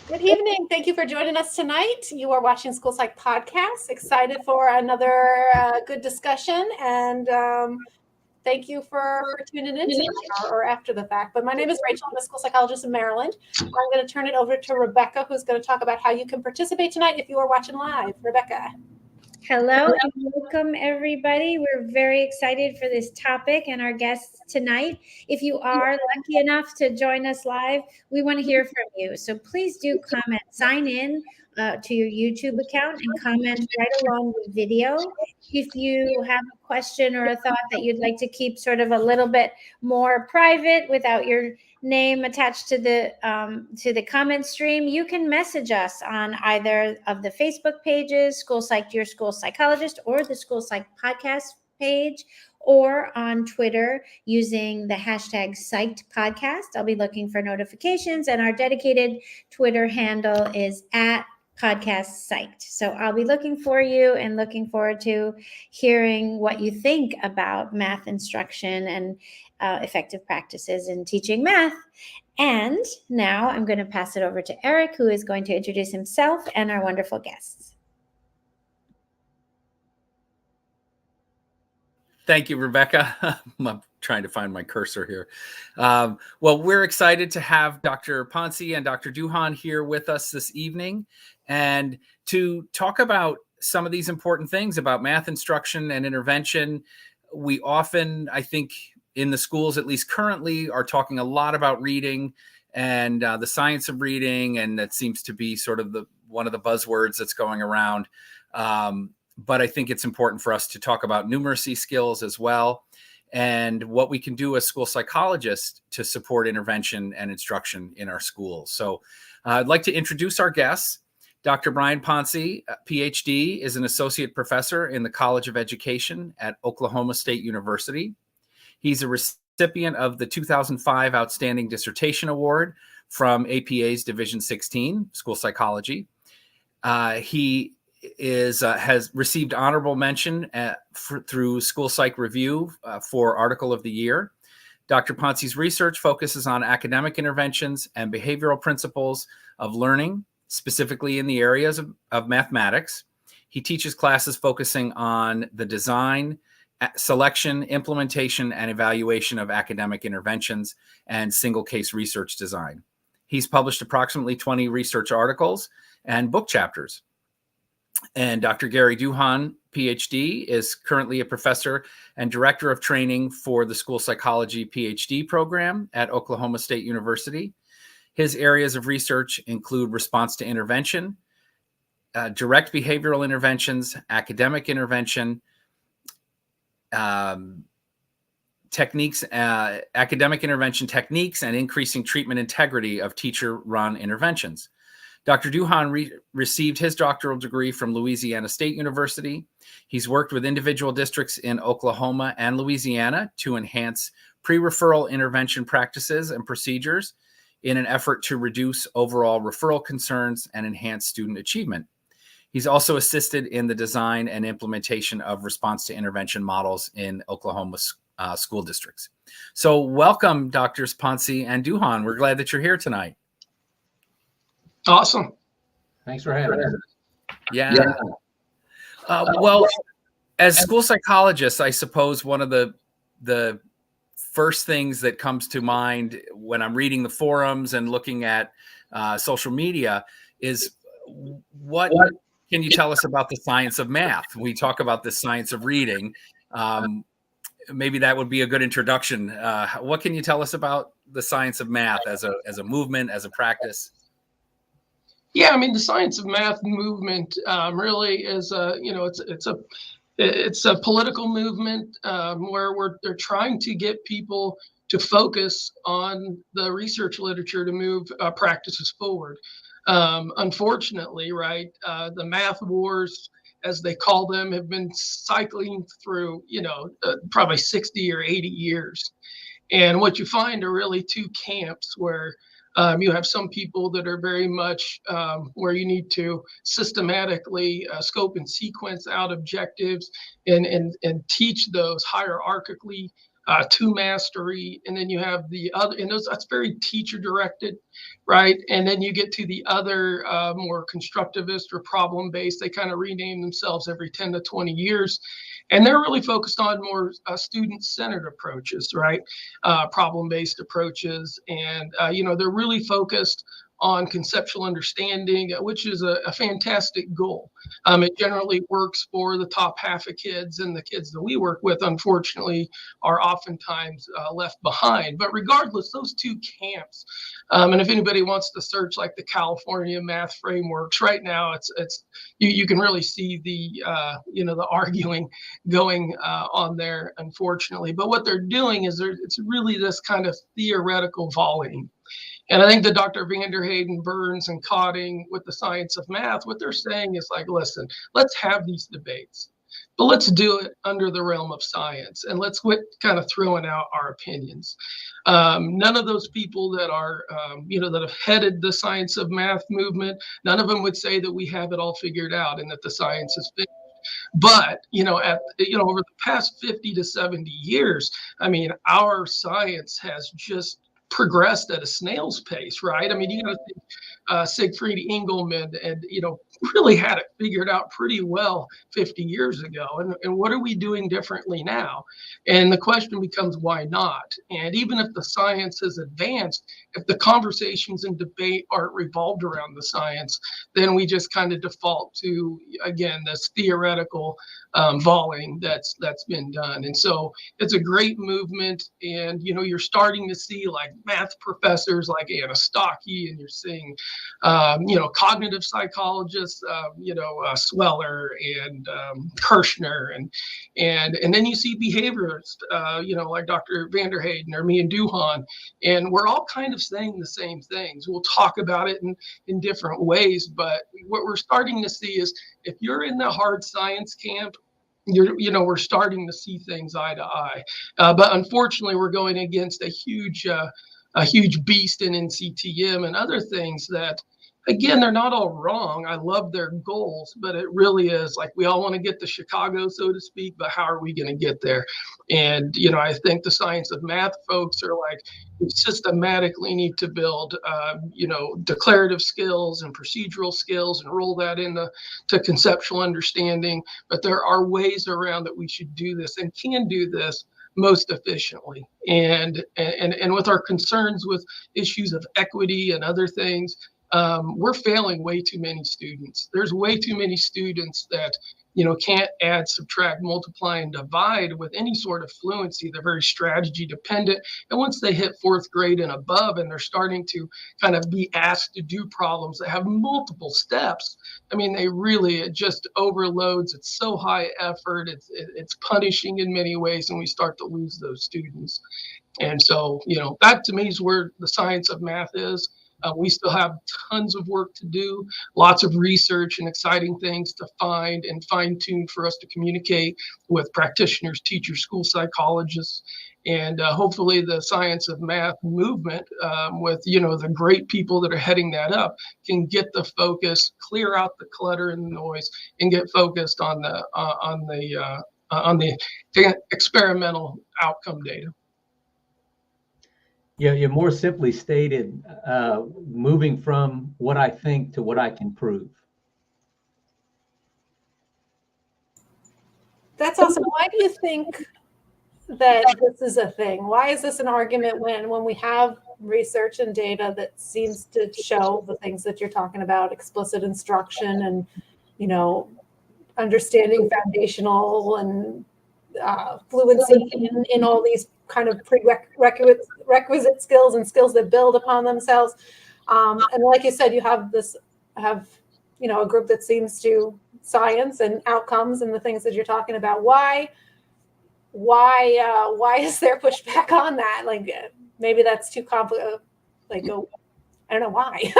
Good evening. Thank you for joining us tonight. You are watching School Psych Podcast. Excited for another good discussion, and thank you for tuning in tonight or after the fact. But my name is Rachel. I'm a school psychologist in Maryland. I'm going to turn it over to Rebecca, who's going to talk about how you can participate tonight if you are watching live. Rebecca. Hello and welcome, everybody. We're very excited for this topic and our guests tonight. If you are lucky enough to join us live, we want to hear from you. So please do comment, sign in to your YouTube account and comment right along the video. If you have a question or a thought that you'd like to keep sort of a little bit more private without your name attached to the comment stream, you can message us on either of the Facebook pages, School Psych Your School Psychologist, or the School Psych Podcast page, or on Twitter using the hashtag Psyched Podcast. I'll be looking for notifications, and our dedicated Twitter handle is @ Podcast Psyched. So I'll be looking for you and looking forward to hearing what you think about math instruction and effective practices in teaching math. And now I'm going to pass it over to Eric, who is going to introduce himself and our wonderful guests. Thank you, Rebecca. I'm trying to find my cursor here. Well, we're excited to have Dr. Poncy and Dr. Duhon here with us this evening and to talk about some of these important things about math instruction and intervention. We often, I think, in the schools, at least currently, are talking a lot about reading and the science of reading, and that seems to be sort of one of the buzzwords that's going around. But I think it's important for us to talk about numeracy skills as well, and what we can do as school psychologists to support intervention and instruction in our schools. So I'd like to introduce our guests. Dr. Brian Poncy, Ph.D., is an associate professor in the College of Education at Oklahoma State University. He's a recipient of the 2005 Outstanding Dissertation Award from APA's Division 16, School Psychology. He has received honorable mention through School Psych Review for Article of the Year. Dr. Poncy's research focuses on academic interventions and behavioral principles of learning, specifically in the areas of mathematics. He teaches classes focusing on the design, selection, implementation, and evaluation of academic interventions and single case research design. He's published approximately 20 research articles and book chapters. And Dr. Gary Duhon, Ph.D., is currently a professor and director of training for the School Psychology Ph.D. program at Oklahoma State University. His areas of research include response to intervention, direct behavioral interventions, academic intervention, techniques, academic intervention techniques, and increasing treatment integrity of teacher-run interventions. Dr. Duhon received his doctoral degree from Louisiana State University. He's worked with individual districts in Oklahoma and Louisiana to enhance pre-referral intervention practices and procedures in an effort to reduce overall referral concerns and enhance student achievement. He's also assisted in the design and implementation of response to intervention models in Oklahoma school districts. So welcome, Drs. Poncy and Duhon. We're glad that you're here tonight. Awesome. Thanks for having us. Yeah. Well, as school psychologists, I suppose one of the first things that comes to mind when I'm reading the forums and looking at social media is what can you tell us about the science of math? We talk about the science of reading. Maybe that would be a good introduction. What can you tell us about the science of math as a movement, as a practice? Yeah, I mean, the science of math movement really is it's a political movement where they're trying to get people to focus on the research literature to move practices forward. Unfortunately, right, the math wars, as they call them, have been cycling through, probably 60 or 80 years. And what you find are really two camps where you have some people that are very much where you need to systematically scope and sequence out objectives and teach those hierarchically to mastery, and then you have the other, and that's very teacher directed, right? And then you get to the other more constructivist or problem based. They kind of rename themselves every 10 to 20 years. And they're really focused on more student-centered approaches, right? Problem-based approaches. And, they're really focused on conceptual understanding, which is a fantastic goal. It generally works for the top half of kids, and the kids that we work with, unfortunately, are oftentimes left behind. But regardless, those two camps, and if anybody wants to search like the California math frameworks right now, it's you can really see the the arguing going on there, unfortunately. But what they're doing is it's really this kind of theoretical volleying. And I think that Dr. Vanderheyden, Burns, and Cotting with the science of math, what they're saying is like, listen, let's have these debates, but let's do it under the realm of science, and let's quit kind of throwing out our opinions. None of those people that are, that have headed the science of math movement, none of them would say that we have it all figured out and that the science is fixed. But over the past 50 to 70 years, I mean, our science has just progressed at a snail's pace, right? I mean, you got to think Siegfried Engelmann, and really had it figured out pretty well 50 years ago. And what are we doing differently now? And the question becomes, why not? And even if the science has advanced, if the conversations and debate aren't revolved around the science, then we just kind of default to, again, this theoretical volleying that's been done. And so it's a great movement. And you're starting to see like math professors like Anna Stockey, and you're seeing cognitive psychologists, Sweller and Kirshner, and then you see behaviorists, like Dr. Vanderheyden or me and Duhon, and we're all kind of saying the same things. We'll talk about it in different ways, but what we're starting to see is if you're in the hard science camp, we're starting to see things eye to eye. But unfortunately, we're going against a huge beast in NCTM and other things that, again, they're not all wrong. I love their goals, but it really is like we all want to get to Chicago, so to speak, but how are we going to get there? And, I think the science of math folks are like, we systematically need to build, declarative skills and procedural skills and roll that into conceptual understanding. But there are ways around that we should do this and can do this most efficiently. And with our concerns with issues of equity and other things, we're failing way too many students. There's way too many students that can't add, subtract, multiply, and divide with any sort of fluency. They're very strategy dependent. And once they hit fourth grade and above, and they're starting to kind of be asked to do problems that have multiple steps, I mean, it just overloads. It's so high effort. It's punishing in many ways, and we start to lose those students. And so, that to me is where the science of math is. We still have tons of work to do, lots of research and exciting things to find and fine-tune for us to communicate with practitioners, teachers, school psychologists, and hopefully the science of math movement with the great people that are heading that up can get the focus, clear out the clutter and the noise, and get focused on the experimental outcome data. Yeah, you more simply stated, moving from what I think to what I can prove. That's awesome. Why do you think that this is a thing? Why is this an argument when we have research and data that seems to show the things that you're talking about, explicit instruction and, understanding foundational and fluency in all these kind of prerequisite skills and skills that build upon themselves. And like you said, you have a group that seems to science and outcomes and the things that you're talking about. Why is there pushback on that? Like maybe that's too complicated. I don't know why.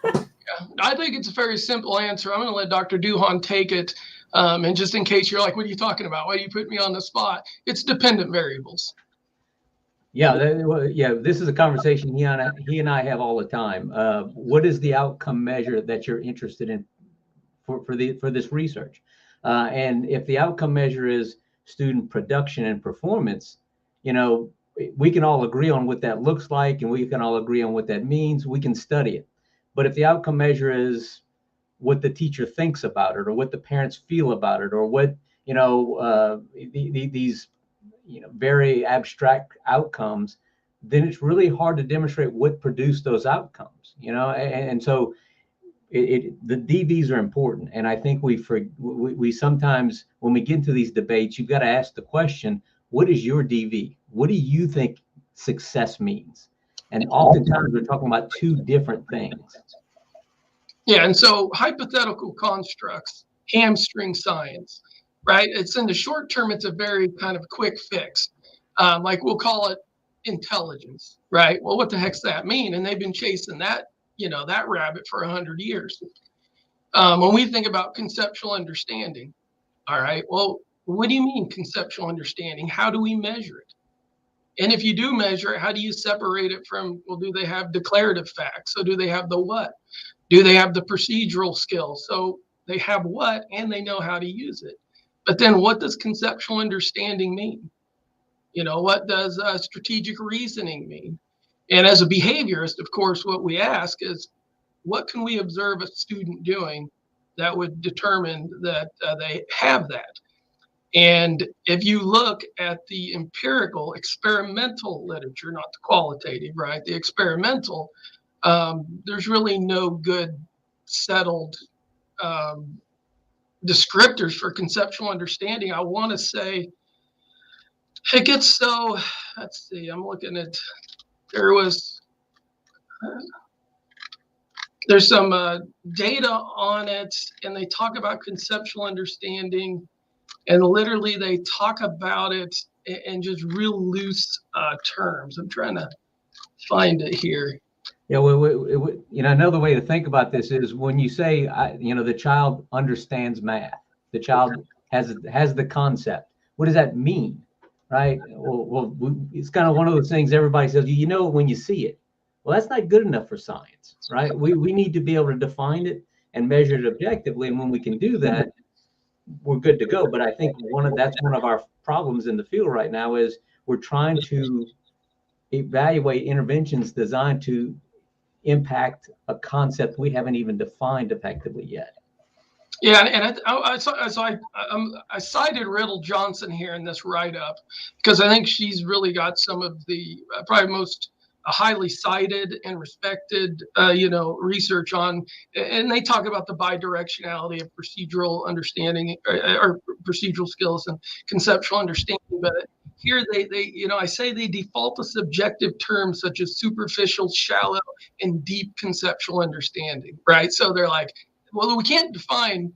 Yeah, I think it's a very simple answer. I'm going to let Dr. Duhon take it. And just in case you're like, what are you talking about? Why do you put me on the spot? It's dependent variables. Yeah, this is a conversation he and I have all the time. What is the outcome measure that you're interested in for this research? And if the outcome measure is student production and performance, we can all agree on what that looks like, and we can all agree on what that means. We can study it. But if the outcome measure is what the teacher thinks about it, or what the parents feel about it, or what, these, very abstract outcomes, then it's really hard to demonstrate what produced those outcomes, and so the DVs are important. And I think we sometimes, when we get into these debates, you've got to ask the question, what is your DV? What do you think success means? And oftentimes we're talking about two different things. Yeah, and so hypothetical constructs hamstring science, right? It's in the short term, it's a very kind of quick fix. Like we'll call it intelligence, right? Well, what the heck's that mean? And they've been chasing that, that rabbit for 100 years. When we think about conceptual understanding, all right, well, what do you mean conceptual understanding? How do we measure it? And if you do measure it, how do you separate it from, well, do they have declarative facts? So do they have the what? Do they have the procedural skills? So they have what, and they know how to use it. But then what does conceptual understanding mean? What does strategic reasoning mean? And as a behaviorist, of course, what we ask is, what can we observe a student doing that would determine that they have that? And if you look at the empirical, experimental literature, not the qualitative, right? The experimental, there's really no good settled descriptors for conceptual understanding. I want to say it gets so, let's see, I'm looking at, there's some data on it, and they talk about conceptual understanding, and literally they talk about it in just real loose terms. I'm trying to find it here. Yeah, another way to think about this is when you say, the child understands math, the child has the concept. What does that mean, right? Well, it's kind of one of those things everybody says, when you see it. Well, that's not good enough for science, right? We need to be able to define it and measure it objectively, and when we can do that, we're good to go. But I think that's one of our problems in the field right now is we're trying to evaluate interventions designed to impact a concept we haven't even defined effectively yet. Yeah, and I cited Riddle Johnson here in this write-up because I think she's really got some of the probably most highly cited and respected, research on, and they talk about the bidirectionality of procedural understanding or procedural skills and conceptual understanding. But here I say they default to subjective terms such as superficial, shallow, and deep conceptual understanding, right? So they're like, well, we can't define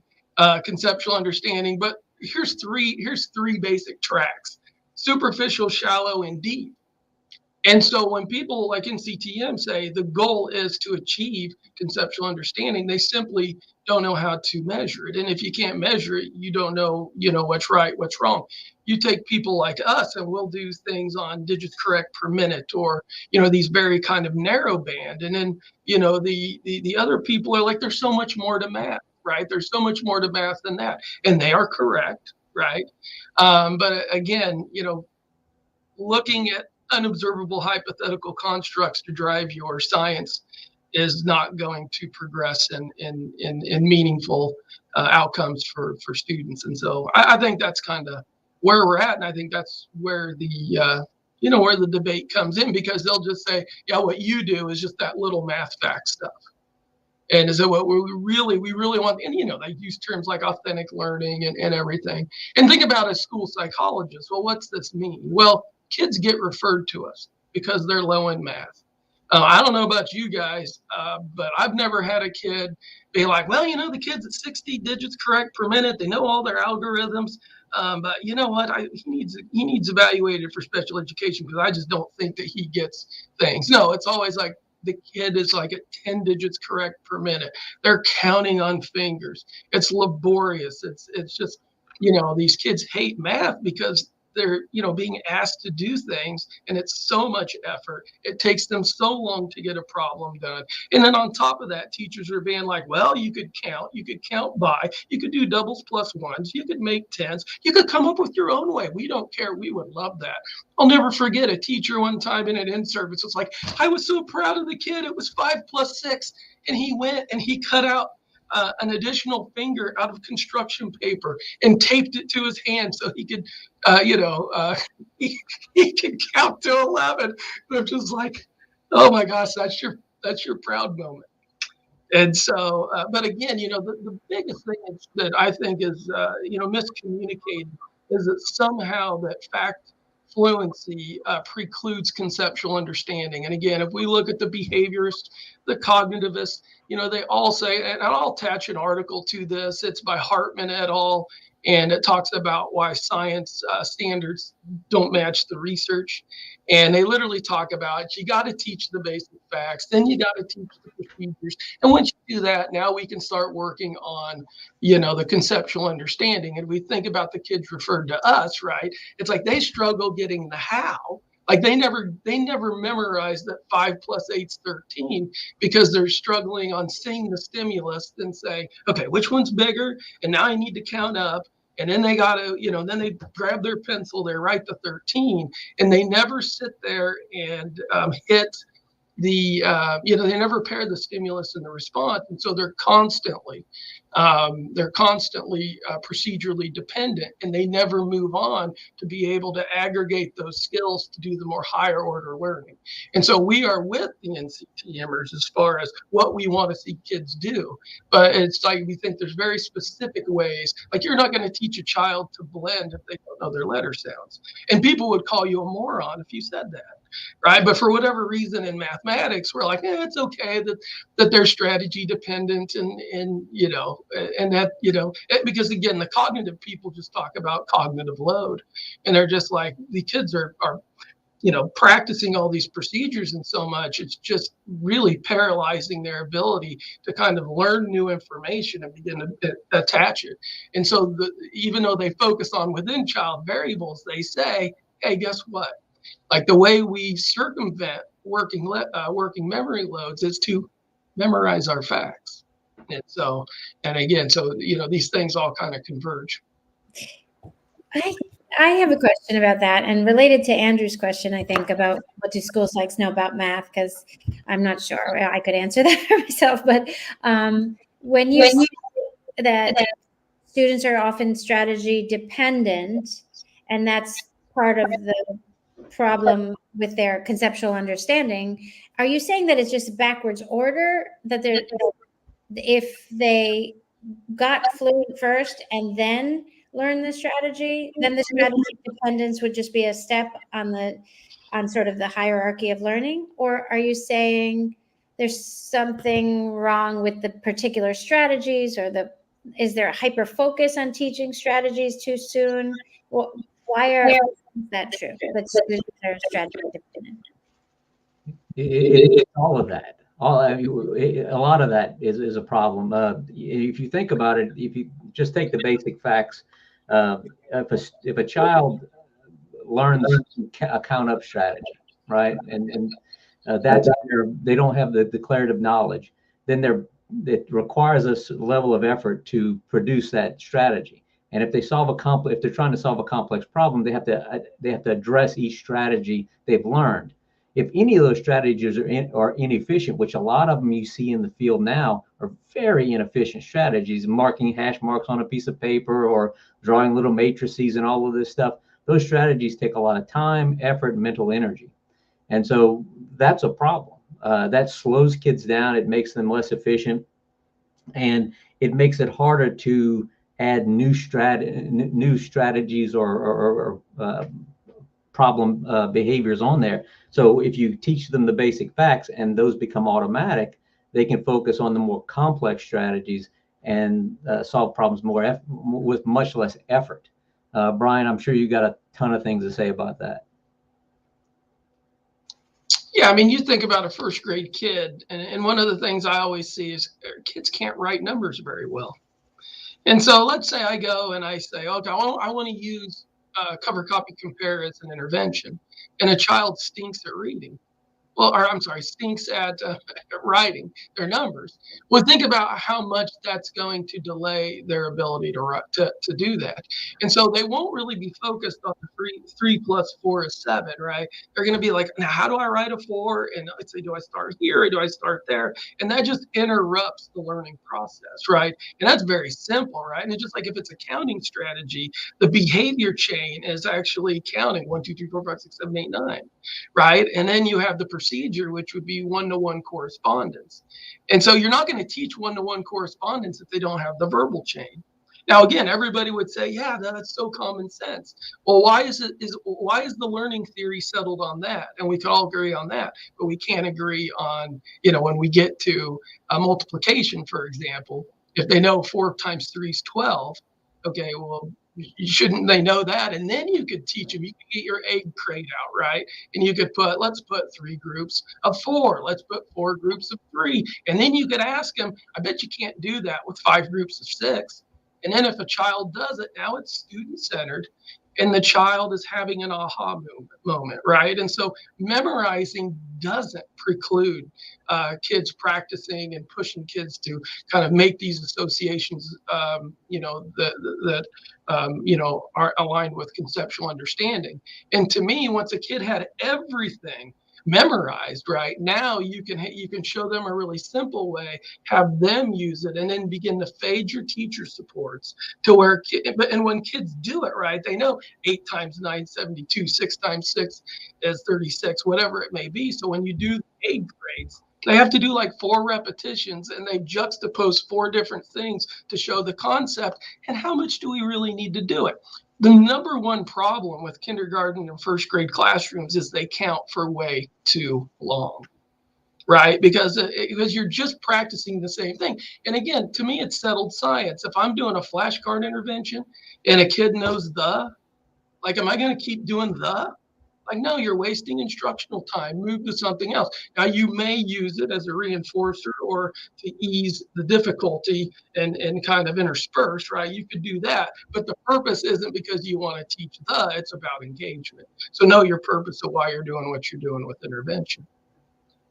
conceptual understanding, but here's three basic tracks: superficial, shallow, and deep. And so when people like in CTM say the goal is to achieve conceptual understanding, they simply don't know how to measure it. And if you can't measure it, you don't know, what's right, what's wrong. You take people like us and we'll do things on digits correct per minute, or, these very kind of narrow band. And then, the other people are like, there's so much more to math, right? There's so much more to math than that. And they are correct, right? But again, looking at unobservable hypothetical constructs to drive your science is not going to progress in meaningful outcomes for students. And so I think that's kind of where we're at. And I think that's where where the debate comes in, because they'll just say, yeah, what you do is just that little math fact stuff. And is it what we really want? And, they use terms like authentic learning and everything. And think about a school psychologist. Well, what's this mean? Well, kids get referred to us because they're low in math. I don't know about you guys, but I've never had a kid be like, well, the kid's at 60 digits correct per minute. They know all their algorithms. But you know what? He needs evaluated for special education because I just don't think that he gets things. No, it's always like the kid is like at 10 digits correct per minute. They're counting on fingers. It's laborious. It's just, these kids hate math because they're, being asked to do things, and it's so much effort. It takes them so long to get a problem done. And then on top of that, teachers are being like, well, you could count by, you could do doubles plus ones, you could make tens, you could come up with your own way. We don't care. We would love that. I'll never forget a teacher one time in an in-service was like, I was so proud of the kid. It was 5 + 6. And he went and he cut out an additional finger out of construction paper and taped it to his hand so he could, he could count to 11. Which is like, oh my gosh, that's your proud moment. And so, but again, the biggest thing that I think is, miscommunicated is that somehow that fact fluency precludes conceptual understanding. And again, if we look at the behaviorists, the cognitivists, they all say, and I'll attach an article to this, it's by Hartman et al., and it talks about why science standards don't match the research. And they literally talk about, you got to teach the basic facts, then you got to teach the procedures. And once you do that, now we can start working on, the conceptual understanding. And we think about the kids referred to us, right? It's like they struggle getting the how. Like they never memorized that 5 + 8 is 13 because they're struggling on seeing the stimulus and say, okay, which one's bigger? And now I need to count up. And then they got to, then they grab their pencil, they write the 13, and they never sit there and hit the, they never pair the stimulus and the response. And so they're constantly procedurally dependent, and they never move on to be able to aggregate those skills to do the more higher order learning. And so we are with the NCTMers as far as what we want to see kids do. But it's like we think there's very specific ways. Like you're not going to teach a child to blend if they don't know their letter sounds. And people would call you a moron if you said that. Right. But for whatever reason in mathematics, we're like, it's okay that they're strategy dependent and that, because again, the cognitive people just talk about cognitive load, and they're just like, the kids are practicing all these procedures and so much, it's just really paralyzing their ability to kind of learn new information and begin to attach it. And so even though they focus on within child variables, they say, hey, guess what? Like the way we circumvent working memory loads is to memorize our facts. And so, these things all kind of converge. I have a question about that, and related to Andrew's question, I think, about what do school psychs know about math, because I'm not sure I could answer that for myself. But when you say that students are often strategy dependent, and that's part of the problem with their conceptual understanding, are you saying that it's just backwards order, that if they got fluent first and then learn the strategy, then the strategy dependence would just be a step on sort of the hierarchy of learning? Or are you saying there's something wrong with the particular strategies, or is there a hyper focus on teaching strategies too soon? Well, why is that true? That students are strategy dependent. It's all of that. A lot of that is a problem. If you think about it, if you just take the basic facts, if a child learns a count up strategy, right, and that's they don't have the declarative knowledge, then it requires a level of effort to produce that strategy. And if they're trying to solve a complex problem, they have to address each strategy they've learned. If any of those strategies are inefficient, which a lot of them you see in the field now are very inefficient strategies, marking hash marks on a piece of paper or drawing little matrices and all of this stuff, those strategies take a lot of time, effort, and mental energy. And so that's a problem. That slows kids down. It makes them less efficient, and it makes it harder to add new strategies or problem behaviors on there. So if you teach them the basic facts and those become automatic, they can focus on the more complex strategies and solve problems with much less effort. Brian, I'm sure you got a ton of things to say about that. Yeah, I mean, you think about a first grade kid, and one of the things I always see is kids can't write numbers very well. And so let's say I go and I say, okay, I want to use cover copy compare as an intervention, and a child stinks at reading. Well, or I'm sorry, stinks at writing their numbers. Well, think about how much that's going to delay their ability to do that. And so they won't really be focused on the 3 plus 4 is 7, right? They're going to be like, now, how do I write a 4? And let's say, do I start here or do I start there? And that just interrupts the learning process, right? And that's very simple, right? And it's just like if it's a counting strategy, the behavior chain is actually counting 1, 2, 3, 4, 5, 6, 7, 8, 9, right? And then you have the procedure, which would be one-to-one correspondence. And so you're not going to teach one-to-one correspondence if they don't have the verbal chain. Now, again, everybody would say, yeah, that's so common sense. Well, why is the learning theory settled on that? And we could all agree on that, but we can't agree on, when we get to multiplication, for example, if they know 4 times 3 is 12, okay, well, shouldn't they know that? And then you could teach them, you could get your egg crate out, right? And you could let's put 3 groups of 4, let's put 4 groups of 3. And then you could ask them, I bet you can't do that with 5 groups of 6. And then if a child does it, now it's student-centered and the child is having an aha moment, right? And so memorizing doesn't preclude kids practicing and pushing kids to kind of make these associations, that are aligned with conceptual understanding. And to me, once a kid had everything memorized, right, now you can show them a really simple way, have them use it, and then begin to fade your teacher supports to where and when kids do it right, they know 8 times 9 is 72, 6 times 6 is 36, whatever it may be. So when you do the egg grades, they have to do like 4 repetitions, and they juxtapose 4 different things to show the concept. And how much do we really need to do it? The number one problem with kindergarten and first grade classrooms is they count for way too long, right? Because you're just practicing the same thing. And again, to me, it's settled science. If I'm doing a flashcard intervention and a kid knows am I going to keep doing Like, no, you're wasting instructional time. Move to something else. Now, you may use it as a reinforcer or to ease the difficulty and kind of intersperse, right? You could do that. But the purpose isn't because you want to teach it's about engagement. So know your purpose of why you're doing what you're doing with intervention.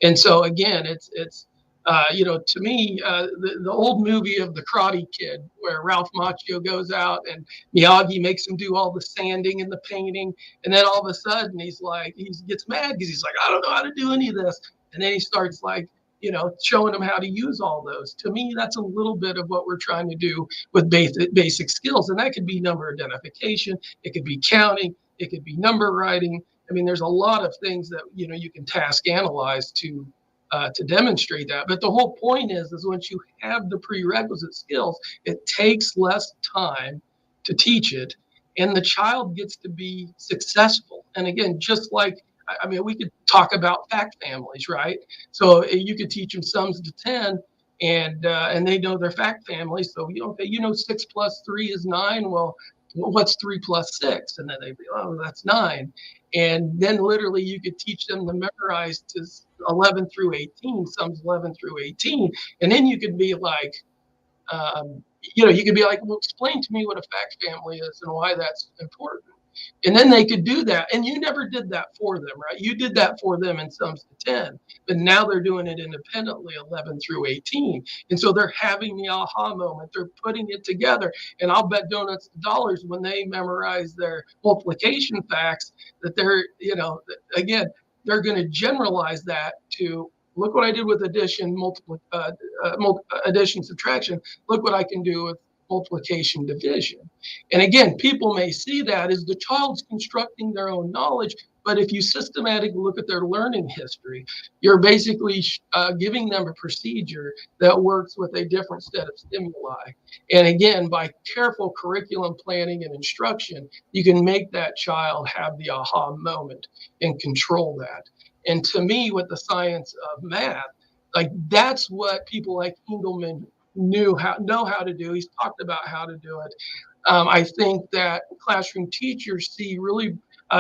And so, again, it's to me, the old movie of the Karate Kid, where Ralph Macchio goes out and Miyagi makes him do all the sanding and the painting, and then all of a sudden he gets mad because he's like, I don't know how to do any of this, and then he starts showing them how to use all those. To me, that's a little bit of what we're trying to do with basic skills, and that could be number identification, it could be counting, it could be number writing. I mean, there's a lot of things that you can task analyze to demonstrate that. But the whole point is once you have the prerequisite skills, it takes less time to teach it, and the child gets to be successful. And again, just like, we could talk about fact families, right? So you could teach them sums to 10, and they know their fact family. So 6 plus 3 is 9. Well, what's 3 plus 6? And then they'd be, oh, that's 9. And then literally you could teach them to memorize to 11 through 18, sums 11 through 18. And then you could be like, well, explain to me what a fact family is and why that's important. And then they could do that. And you never did that for them, right? You did that for them in sums to 10. But now they're doing it independently, 11 through 18. And so they're having the aha moment. They're putting it together. And I'll bet donuts to dollars when they memorize their multiplication facts that they're, again, they're going to generalize that to, look what I did with addition, addition, subtraction. Look what I can do with multiplication, division. And again, people may see that as the child's constructing their own knowledge, but if you systematically look at their learning history, you're basically giving them a procedure that works with a different set of stimuli. And again, by careful curriculum planning and instruction, you can make that child have the aha moment and control that. And to me, with the science of math, that's what people like Engelman know how to do. He's talked about how to do it. I think that classroom teachers see really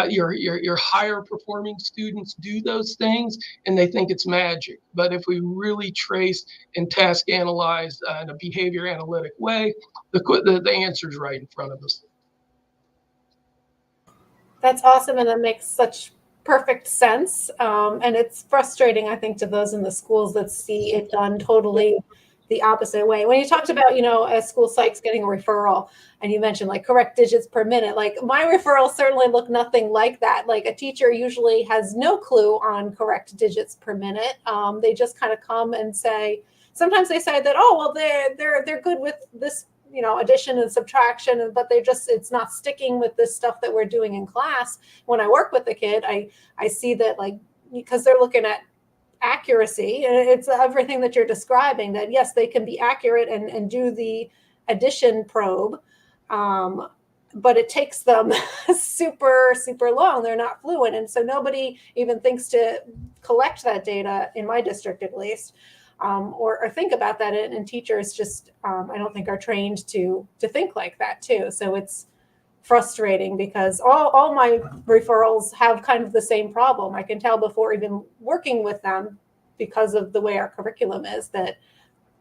your higher performing students do those things, and they think it's magic. But if we really trace and task analyze in a behavior analytic way, the answer is right in front of us. That's awesome, and that makes such perfect sense. And it's frustrating, I think, to those in the schools that see it done totally the opposite way. When you talked about, a school psych's getting a referral, and you mentioned like correct digits per minute, like my referrals certainly look nothing like that. Like a teacher usually has no clue on correct digits per minute. They just kind of come and say, sometimes they say that, oh, well, they're good with this, addition and subtraction, but it's not sticking with this stuff that we're doing in class. When I work with the kid, I see that, like, because they're looking at accuracy, and it's everything that you're describing, that yes, they can be accurate and do the addition probe, but it takes them super long. They're not fluent, and so nobody even thinks to collect that data, in my district at least, or think about that. And teachers just I don't think are trained to think like that too. So it's frustrating, because all my referrals have kind of the same problem. I can tell before even working with them, because of the way our curriculum is, that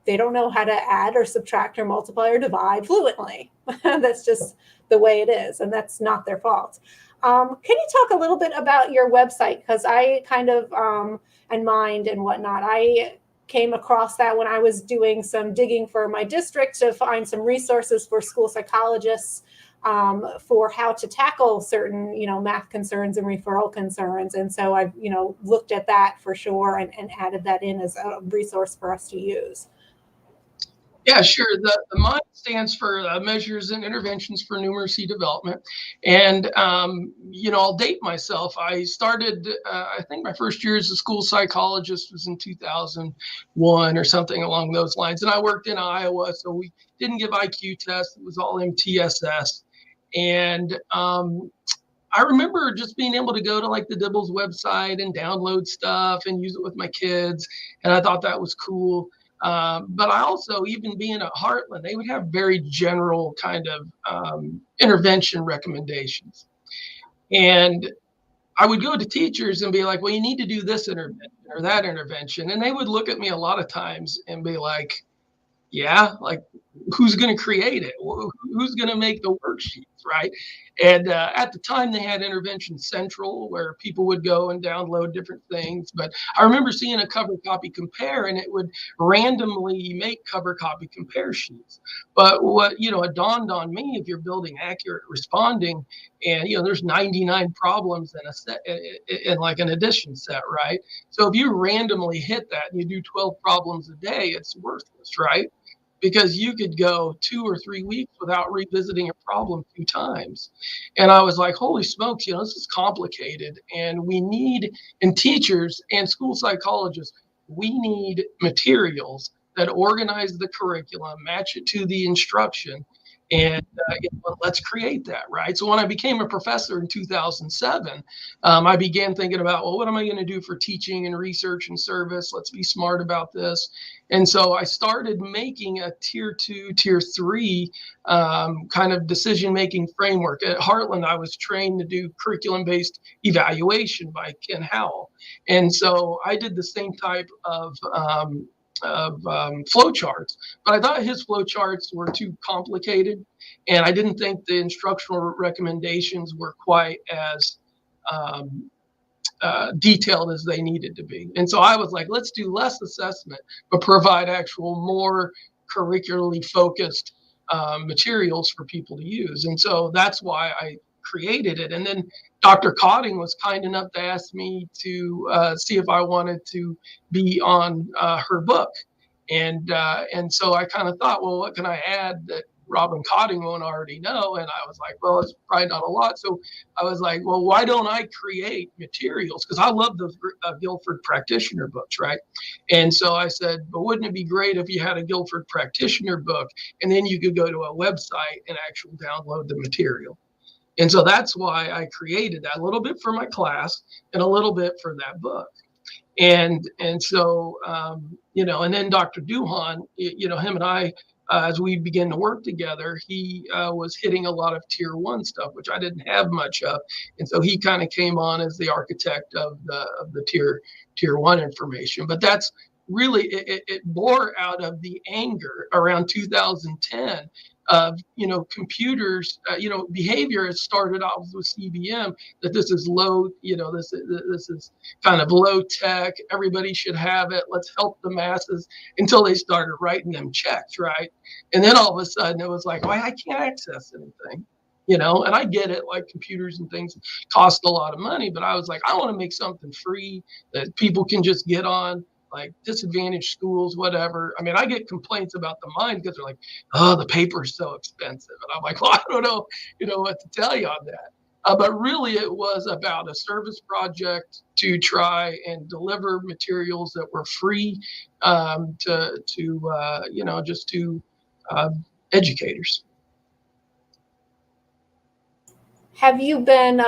they don't know how to add or subtract or multiply or divide fluently. That's just the way it is, and that's not their fault. Can you talk a little bit about your website? Because I kind of, and Mind and whatnot, I came across that when I was doing some digging for my district to find some resources for school psychologists, for how to tackle certain, math concerns and referral concerns. And so I've, looked at that for sure, and added that in as a resource for us to use. Yeah, sure. The MIND stands for Measures and Interventions for Numeracy Development. And, I'll date myself. I started, I think my first year as a school psychologist was in 2001 or something along those lines. And I worked in Iowa, so we didn't give IQ tests. It was all MTSS. And I remember just being able to go to like the Dibbles website and download stuff and use it with my kids. And I thought that was cool. But I also, even being at Heartland, they would have very general kind of intervention recommendations. And I would go to teachers and be like, well, you need to do this intervention or that intervention. And they would look at me a lot of times and be like, yeah, like, who's going to create it? Who's going to make the worksheets, right? And at the time, they had Intervention Central, where people would go and download different things. But I remember seeing a cover copy compare, and it would randomly make cover copy compare sheets. But what, it dawned on me, if you're building accurate responding, and, there's 99 problems in a set, in like an addition set, right? So if you randomly hit that and you do 12 problems a day, it's worthless, right? Because you could go 2 or 3 weeks without revisiting a problem 2 times. And I was like, holy smokes, this is complicated. And we need, and teachers and school psychologists, we need materials that organize the curriculum, match it to the instruction, and let's create that, right? So when I became a professor in 2007, I began thinking about, well, what am I going to do for teaching and research and service? Let's be smart about this. And so I started making a tier 2, tier 3 kind of decision-making framework. At Heartland, I was trained to do curriculum-based evaluation by Ken Howell. And so I did the same type of flow charts, but I thought his flow charts were too complicated, and I didn't think the instructional recommendations were quite as detailed as they needed to be. And so I was like, let's do less assessment, but provide actual more curricularly focused materials for people to use. And so that's why I created it. And then Dr. Cotting was kind enough to ask me to see if I wanted to be on her book. And so I kind of thought, well, what can I add that Robin Cotting won't already know? And I was like, well, it's probably not a lot. So I was like, well, why don't I create materials? Because I love those Guilford practitioner books, right? And so I said, but wouldn't it be great if you had a Guilford practitioner book, and then you could go to a website and actually download the material? And so that's why I created that, a little bit for my class and a little bit for that book. And so, and then Dr. Duhon, him and I, as we began to work together, he was hitting a lot of tier 1 stuff, which I didn't have much of. And so he kind of came on as the architect of the tier 1 information. But that's really it bore out of the anger around 2010 of, computers, behavior has started off with CBM, that this is low, this is kind of low tech. Everybody should have it. Let's help the masses, until they started writing them checks, right? And then all of a sudden it was like, well, I can't access anything, and I get it, like computers and things cost a lot of money, but I was like, I want to make something free that people can just get on, like disadvantaged schools, whatever. I mean, I get complaints about the Mind because they're like, oh, the paper is so expensive. And I'm like, well, I don't know, what to tell you on that. But really, it was about a service project to try and deliver materials that were free to educators. Have you been,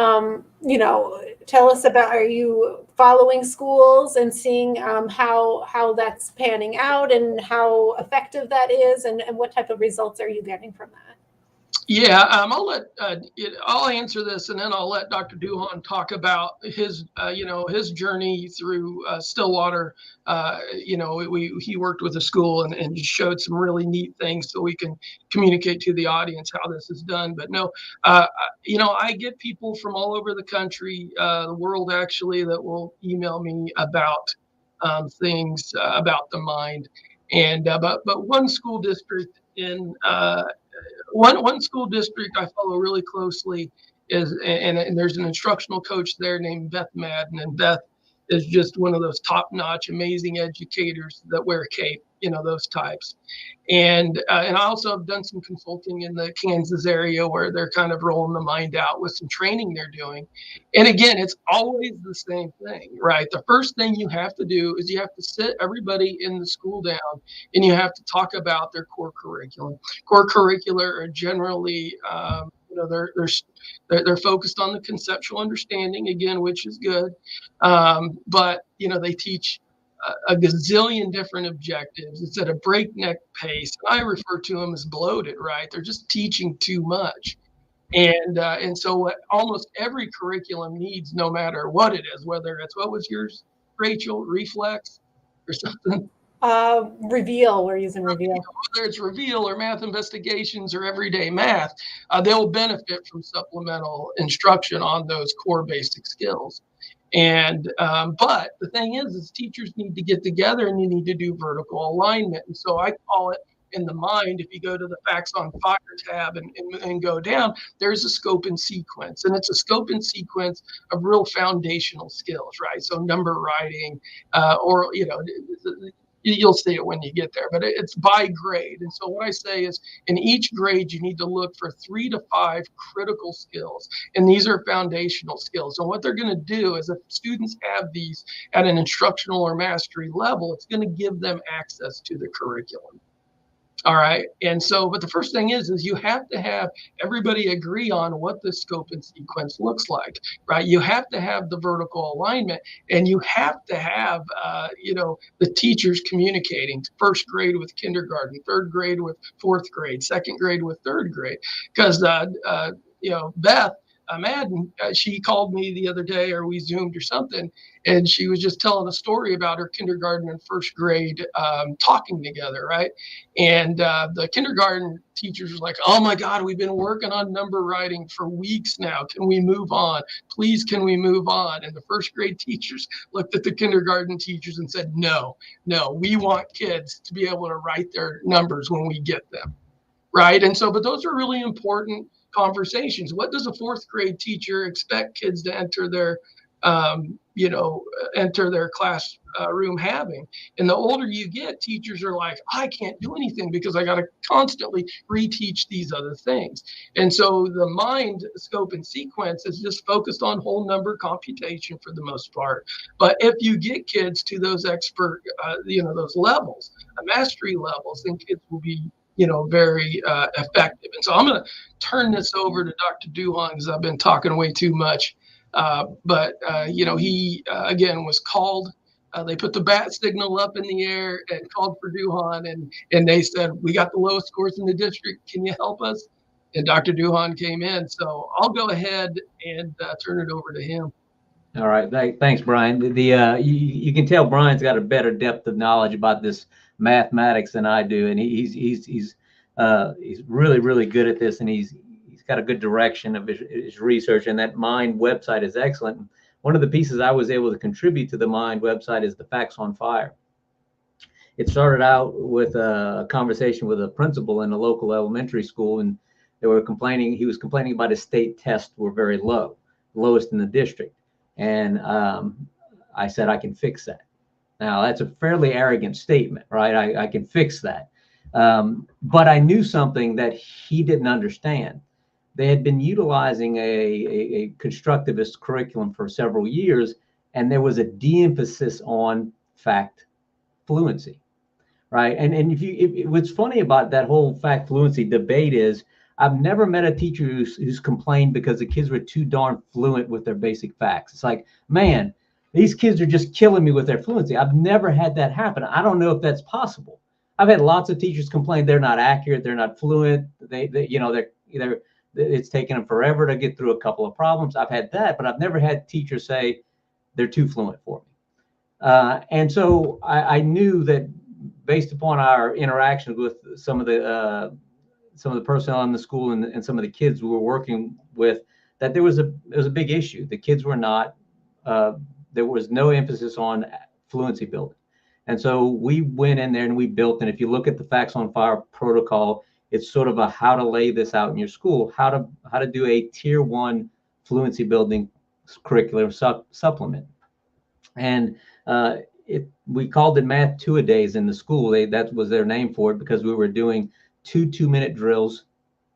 tell us about, are you following schools and seeing how that's panning out and how effective that is, and what type of results are you getting from that? Yeah, I'll answer this, and then I'll let Dr. Duhon talk about his journey through Stillwater. He worked with a school and showed some really neat things, so we can communicate to the audience how this is done. But no, I get people from all over the country, the world actually, that will email me about things about the Mind, and but one school district in one school district I follow really closely is, and there's an instructional coach there named Beth Madden, and Beth is just one of those top-notch, amazing educators that wear a cape, those types. And I also have done some consulting in the Kansas area where they're kind of rolling the Mind out with some training they're doing. And again, it's always the same thing, right? The first thing you have to do is you have to sit everybody in the school down, and you have to talk about their core curriculum. Core curricular are generally, they're focused on the conceptual understanding, again, which is good. But they teach a gazillion different objectives. It's at a breakneck pace. I refer to them as bloated, right? They're just teaching too much. And so what almost every curriculum needs, no matter what it is, whether it's, what was yours, Rachel, reflex or something? Reveal, we're using Reveal. Whether it's Reveal or math investigations or everyday math, they'll benefit from supplemental instruction on those core basic skills. And but the thing is teachers need to get together and you need to do vertical alignment. And so I call it, in the Mind, if you go to the Facts on Fire tab and go down, there's a scope and sequence. And it's a scope and sequence of real foundational skills, right? So number writing, or, you'll see it when you get there, but it's by grade. And so what I say is, in each grade, you need to look for 3 to 5 critical skills. And these are foundational skills. And what they're going to do is, if students have these at an instructional or mastery level, it's going to give them access to the curriculum. All right. And so, but the first thing is you have to have everybody agree on what the scope and sequence looks like, right? You have to have the vertical alignment, and you have to have, the teachers communicating, first grade with kindergarten, third grade with fourth grade, second grade with third grade. Because, Beth Madden, she called me the other day, or we Zoomed or something, and she was just telling a story about her kindergarten and first grade talking together, right? And the kindergarten teachers were like, oh my God, we've been working on number writing for weeks now. Can we move on? Please, can we move on? And the first grade teachers looked at the kindergarten teachers and said, no, we want kids to be able to write their numbers when we get them, right? And so, but those are really important conversations. What does a fourth grade teacher expect kids to enter their classroom having? And the older you get, teachers are like, I can't do anything because I got to constantly reteach these other things. And so the Mind scope and sequence is just focused on whole number computation for the most part. But if you get kids to those expert, those levels, mastery levels, then kids will be very effective. And so I'm going to turn this over to Dr. Duhon because I've been talking way too much. But he, again, was called. They put the bat signal up in the air and called for Duhon. And they said, we got the lowest scores in the district. Can you help us? And Dr. Duhon came in. So I'll go ahead and turn it over to him. All right. Thanks, Brian. You can tell Brian's got a better depth of knowledge about this mathematics than I do, and he's really, really good at this, and he's got a good direction of his research, and that Mind website is excellent. One of the pieces I was able to contribute to the Mind website is the Facts on Fire. It started out with a conversation with a principal in a local elementary school, and he was complaining about his state tests were very low, lowest in the district. And I said, I can fix that. Now, that's a fairly arrogant statement, right? I can fix that. But I knew something that he didn't understand. They had been utilizing a constructivist curriculum for several years, and there was a de-emphasis on fact fluency, right? And what's funny about that whole fact fluency debate is I've never met a teacher who's complained because the kids were too darn fluent with their basic facts. It's like, man, these kids are just killing me with their fluency. I've never had that happen. I don't know if that's possible. I've had lots of teachers complain they're not accurate, they're not fluent, it's taken them forever to get through a couple of problems. I've had that, but I've never had teachers say they're too fluent for me. And so I knew that based upon our interactions with some of the personnel in the school and some of the kids we were working with, that there was a big issue. The kids were not, there was no emphasis on fluency building. And so we went in there and we built, and if you look at the Facts on Fire protocol, it's sort of a how to lay this out in your school, how to do a tier 1 fluency building curricular supplement. And we called it Math 2-A-Days in the school. That was their name for it, because we were doing 2 2-minute drills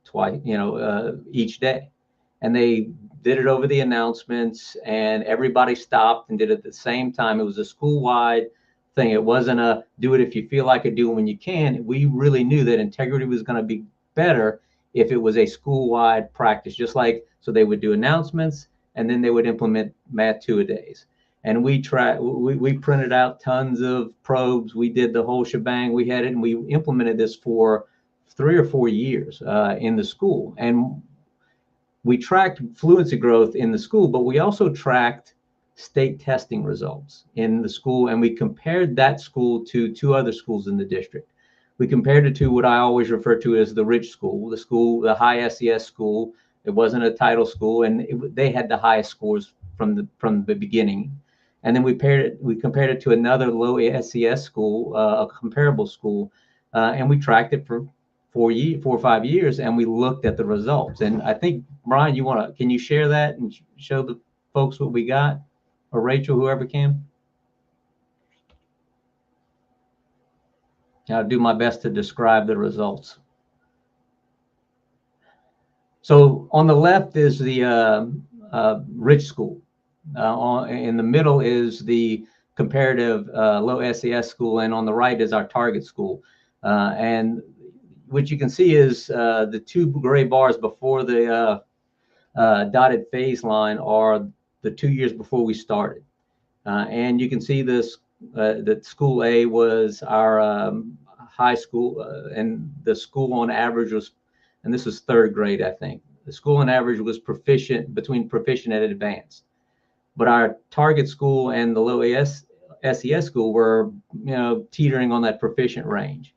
twice, each day. And they did it over the announcements, and everybody stopped and did it at the same time. It was a school-wide thing. It wasn't a do it if you feel like it, do it when you can. We really knew that integrity was going to be better if it was a school-wide practice, just like, so they would do announcements and then they would implement Math 2-A-Days. And we printed out tons of probes. We did the whole shebang. We had it, and we implemented this for 3 or 4 years in the school. And we tracked fluency growth in the school, but we also tracked state testing results in the school. And we compared that school to 2 other schools in the district. We compared it to what I always refer to as the rich school, the high SES school. It wasn't a title school, and they had the highest scores from the beginning. And then we compared it to another low SES school, a comparable school, and we tracked it for 4 or 5 years, and we looked at the results. And I think, Brian, can you share that and show the folks what we got, or Rachel, whoever can? I'll do my best to describe the results. So on the left is the rich school. In the middle is the comparative low SES school, and on the right is our target school. And what you can see is the 2 gray bars before the dotted phase line are the 2 years before we started. And you can see this, that school A was our high school, and the school on average was, and this was 3rd grade, I think. The school on average was between proficient and advanced. But our target school and the low SES school were, teetering on that proficient range.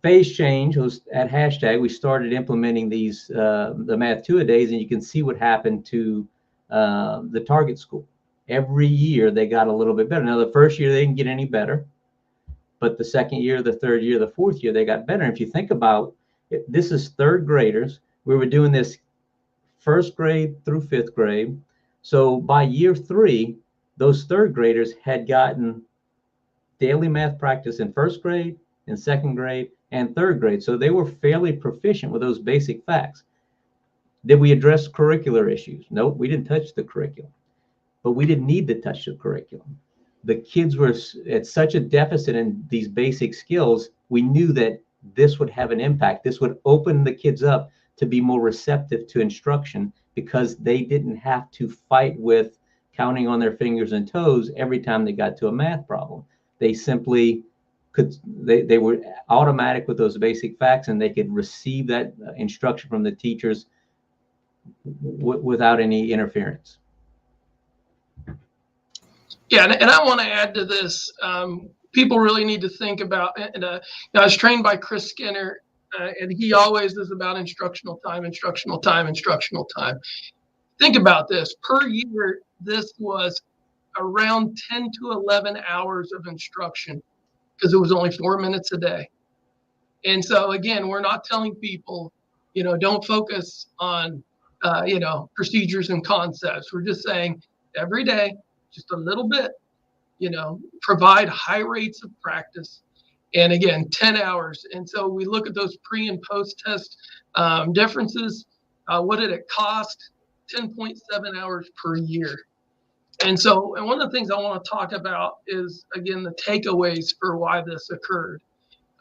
Phase change was at hashtag. We started implementing these, the Math 2-A-Days, and you can see what happened to the target school. Every year they got a little bit better. Now, the first year they didn't get any better, but the second year, the third year, the fourth year, they got better. And if you think about it, this is 3rd graders. We were doing this 1st grade through 5th grade. So by year 3, those 3rd graders had gotten daily math practice in 1st grade, in 2nd grade, and 3rd grade. So they were fairly proficient with those basic facts. Did we address curricular issues? Nope, we didn't touch the curriculum. But we didn't need to touch the curriculum. The kids were at such a deficit in these basic skills, we knew that this would have an impact. This would open the kids up to be more receptive to instruction, because they didn't have to fight with counting on their fingers and toes every time they got to a math problem. They simply they were automatic with those basic facts, and they could receive that instruction from the teachers without any interference. Yeah, and I want to add to this. People really need to think about, and I was trained by Chris Skinner, and he always is about instructional time, instructional time, instructional time. Think about this. Per year, this was around 10 to 11 hours of instruction because it was only 4 minutes a day. And so, again, we're not telling people, don't focus on, procedures and concepts. We're just saying every day, just a little bit, provide high rates of practice. And again, 10 hours. And so we look at those pre and post test differences. What did it cost? 10.7 hours per year. And one of the things I want to talk about is, again, the takeaways for why this occurred.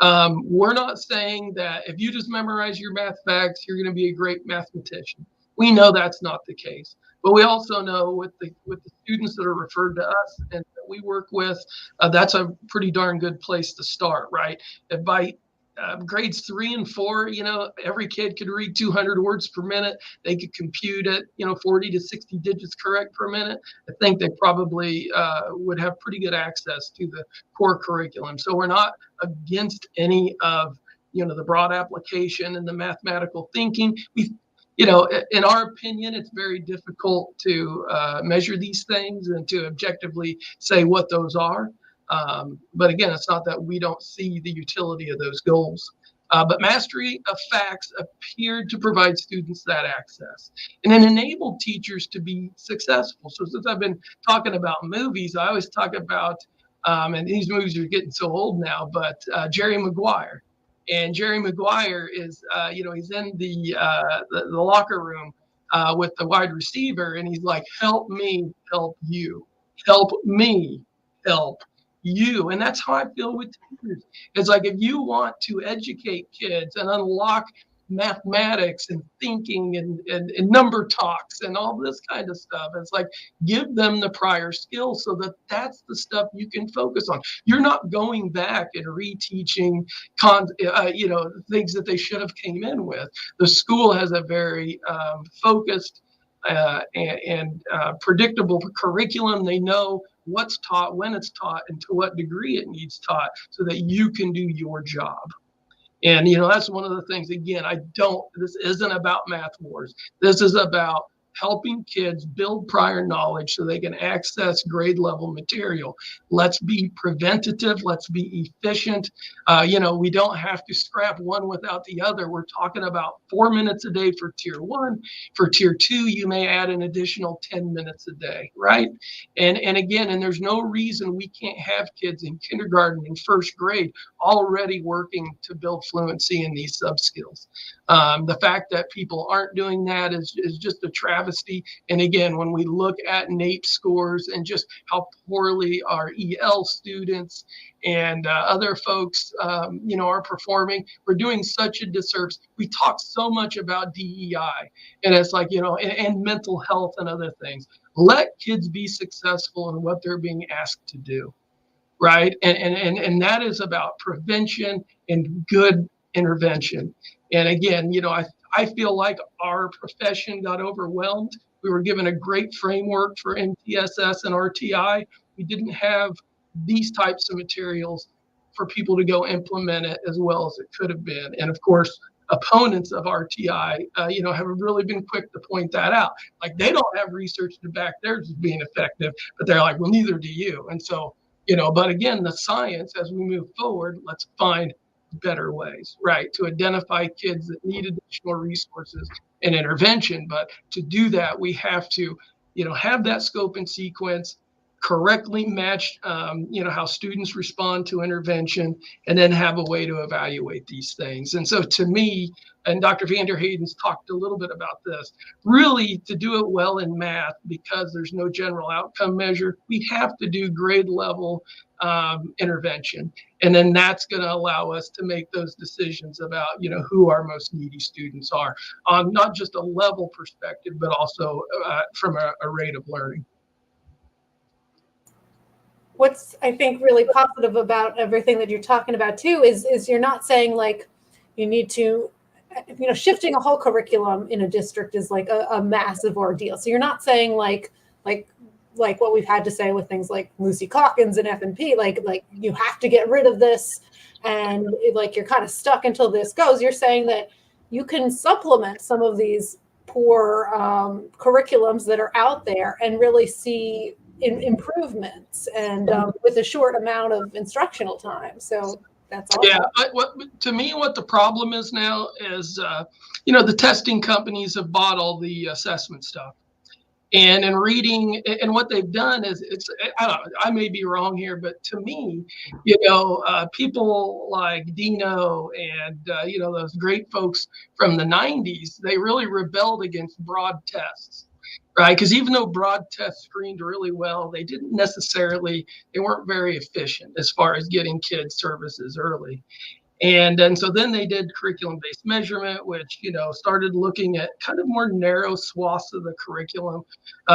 We're not saying that if you just memorize your math facts, you're going to be a great mathematician. We know that's not the case. But we also know with the students that are referred to us and that we work with, that's a pretty darn good place to start, right? If by grades 3 and 4, every kid could read 200 words per minute. They could compute it, 40 to 60 digits correct per minute. I think they probably would have pretty good access to the core curriculum. So we're not against any of, the broad application and the mathematical thinking. In our opinion, it's very difficult to measure these things and to objectively say what those are. But again, it's not that we don't see the utility of those goals. But mastery of facts appeared to provide students that access and then enabled teachers to be successful. So since I've been talking about movies, I always talk about, and these movies are getting so old now, but Jerry Maguire. And Jerry Maguire is, he's in the locker room with the wide receiver, and he's like, "Help me, help you. Help me, help you." And that's how I feel with teachers. It's like, if you want to educate kids and unlock mathematics and thinking and number talks and all this kind of stuff, it's like, give them the prior skills so that that's the stuff you can focus on. You're not going back and reteaching things that they should have came in with. The school has a very focused and predictable curriculum. They know what's taught, when it's taught, and to what degree it needs taught, so that you can do your job. And that's one of the things. Again, this isn't about math wars. This is about helping kids build prior knowledge so they can access grade level material. Let's be preventative. Let's be efficient. We don't have to scrap one without the other. We're talking about 4 minutes a day for tier 1. For tier 2, you may add an additional 10 minutes a day, right? And again, there's no reason we can't have kids in kindergarten and first grade already working to build fluency in these sub-skills. The fact that people aren't doing that is just a travesty. And again, when we look at NAEP scores and just how poorly our EL students and other folks, are performing, we're doing such a disservice. We talk so much about DEI, and it's like, and mental health and other things. Let kids be successful in what they're being asked to do, right? And that is about prevention and good intervention. And again, I feel like our profession got overwhelmed. We were given a great framework for MTSS and RTI. We didn't have these types of materials for people to go implement it as well as it could have been. And of course, opponents of RTI, have really been quick to point that out. Like, they don't have research to back theirs as being effective, but they're like, well, neither do you. And so, but again, the science, as we move forward, let's find better ways, right, to identify kids that need additional resources and intervention. But to do that, we have to, have that scope and sequence correctly match, how students respond to intervention, and then have a way to evaluate these things. And so to me, and Dr. Vanderheyden's talked a little bit about this, really, to do it well in math, because there's no general outcome measure, we have to do grade level intervention. And then that's going to allow us to make those decisions about, who our most needy students are, on not just a level perspective, but also from a rate of learning. What's, I think, really positive about everything that you're talking about too is you're not saying like you need to, shifting a whole curriculum in a district is like a massive ordeal. So you're not saying like like what we've had to say with things like Lucy Calkins and F&P, like you have to get rid of this, and like you're kind of stuck until this goes. You're saying that you can supplement some of these poor curriculums that are out there and really see improvements, and with a short amount of instructional time. So that's awesome. Yeah, to me, what the problem is now is, the testing companies have bought all the assessment stuff. And in reading, and what they've done is, I don't know, I may be wrong here, but to me, people like Dino and, those great folks from the 90s, they really rebelled against broad tests, right? Because even though broad tests screened really well, they weren't very efficient as far as getting kids services early. And so then they did curriculum-based measurement, which, started looking at kind of more narrow swaths of the curriculum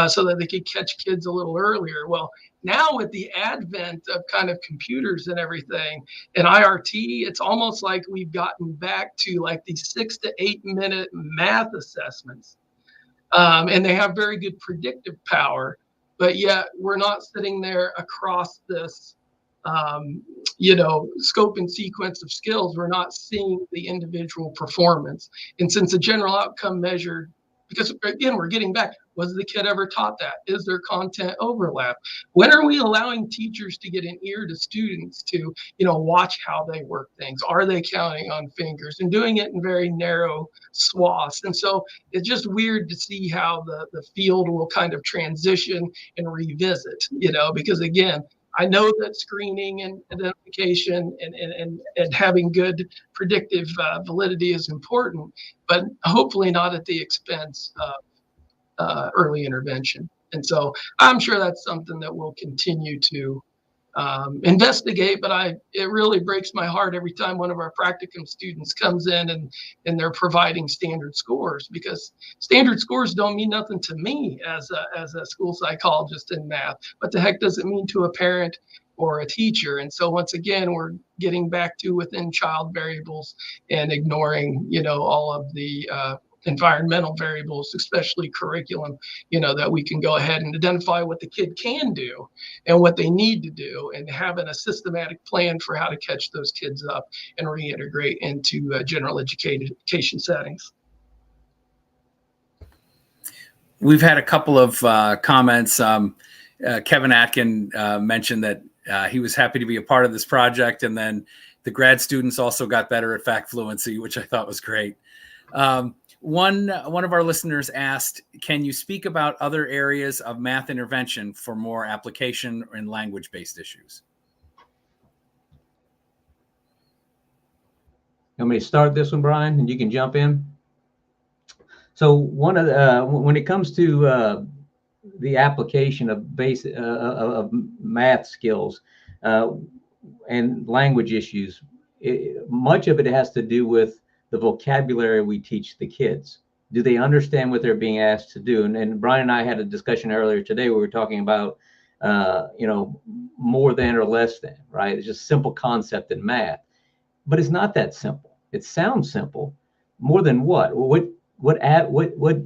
so that they could catch kids a little earlier. Well, now with the advent of kind of computers and everything and IRT, it's almost like we've gotten back to like these 6 to 8 minute math assessments. And they have very good predictive power, but yet we're not sitting there across this scope and sequence of skills. We're not seeing the individual performance. And since the general outcome measured, because again, we're getting back, was the kid ever taught that? Is there content overlap? When are we allowing teachers to get an ear to students to, watch how they work things? Are they counting on fingers and doing it in very narrow swaths? And so it's just weird to see how the field will kind of transition and revisit, because again, I know that screening and identification and having good predictive validity is important, but hopefully not at the expense of early intervention. And so I'm sure that's something that we'll continue to investigate, but it really breaks my heart every time one of our practicum students comes in and they're providing standard scores, because standard scores don't mean nothing to me as a school psychologist in math, but the heck does it mean to a parent or a teacher? And so once again, we're getting back to within child variables and ignoring, all of the environmental variables, especially curriculum, that we can go ahead and identify what the kid can do and what they need to do, and having a systematic plan for how to catch those kids up and reintegrate into general education settings. We've had a couple of comments. Kevin Atkin mentioned that he was happy to be a part of this project, and then the grad students also got better at fact fluency, which I thought was great. One of our listeners asked, can you speak about other areas of math intervention for more application and language-based issues? You want me to start this one, Brian, and you can jump in? So when it comes to the application of of math skills and language issues, much of it has to do with the vocabulary we teach the kids. Do they understand what they're being asked to do? And Brian and I had a discussion earlier today where we were talking about, more than or less than, right? It's just a simple concept in math, but it's not that simple. It sounds simple. More than what? What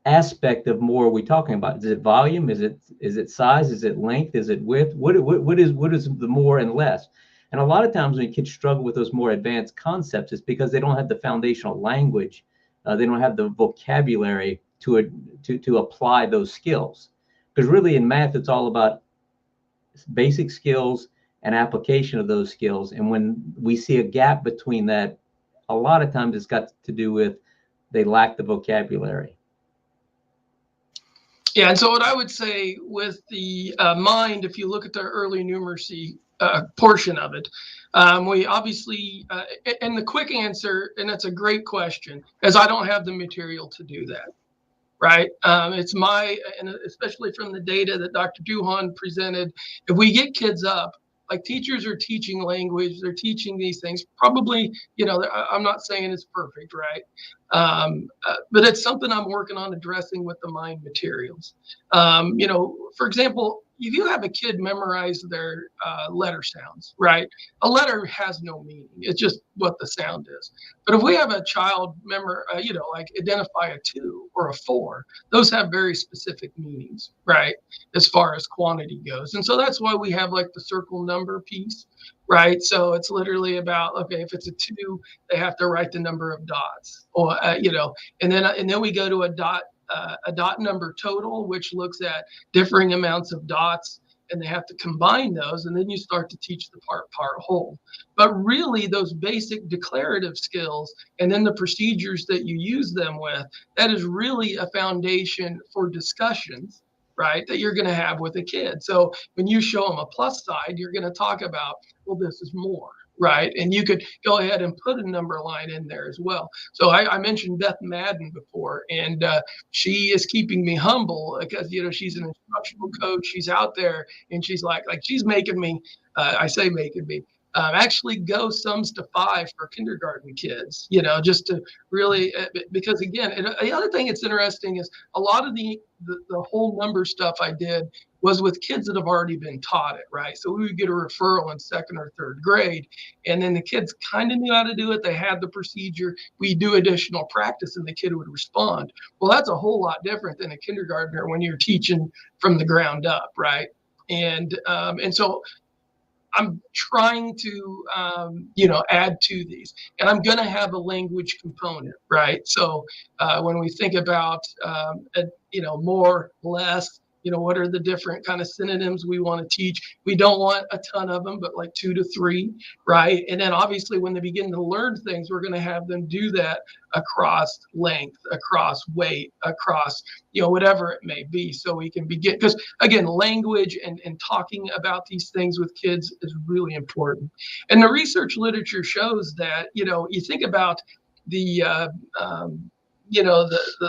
aspect of more are we talking about? Is it volume? Is it size? Is it length? Is it width? What is the more and less? And a lot of times when kids struggle with those more advanced concepts, it's because they don't have the foundational language. They don't have the vocabulary to apply those skills. Because really in math, it's all about basic skills and application of those skills. And when we see a gap between that, a lot of times it's got to do with they lack the vocabulary. Yeah, and so what I would say with the mind, if you look at the early numeracy portion of it, we obviously, and the quick answer, and that's a great question, is I don't have the material to do that, right? It's and especially from the data that Dr. Duhon presented, if we get kids up, like teachers are teaching language, they're teaching these things, probably, I'm not saying it's perfect, right? But it's something I'm working on addressing with the mind materials. For example, if you have a kid memorize their letter sounds, right? A letter has no meaning. It's just what the sound is. But if we have a child like identify a 2 or a 4, those have very specific meanings, right? As far as quantity goes. And so that's why we have like the circle number piece, right? So it's literally about, okay, if it's a 2, they have to write the number of dots, or and then we go to a dot number total, which looks at differing amounts of dots, and they have to combine those, and then you start to teach the part whole. But really, those basic declarative skills and then the procedures that you use them with, that is really a foundation for discussions, right, that you're going to have with a kid. So when you show them a plus side, you're going to talk about, well, this is more, right? And you could go ahead and put a number line in there as well. So I mentioned Beth Madden before, and she is keeping me humble because, she's an instructional coach. She's out there, and she's like she's making me, I say making me, actually go sums to 5 for kindergarten kids, just to really, because again, the other thing that's interesting is a lot of the whole number stuff I did was with kids that have already been taught it, right? So we would get a referral in 2nd or 3rd grade, and then the kids kind of knew how to do it. They had the procedure. We do additional practice, and the kid would respond. Well, that's a whole lot different than a kindergartner when you're teaching from the ground up, right? And so I'm trying to, add to these, and I'm going to have a language component, right? So when we think about, more, less, what are the different kind of synonyms we want to teach? We don't want a ton of them, but like 2 to 3, right? And then obviously when they begin to learn things, we're going to have them do that across length, across weight, across, whatever it may be. So we can begin, because again, language and talking about these things with kids is really important. And the research literature shows that, you think about the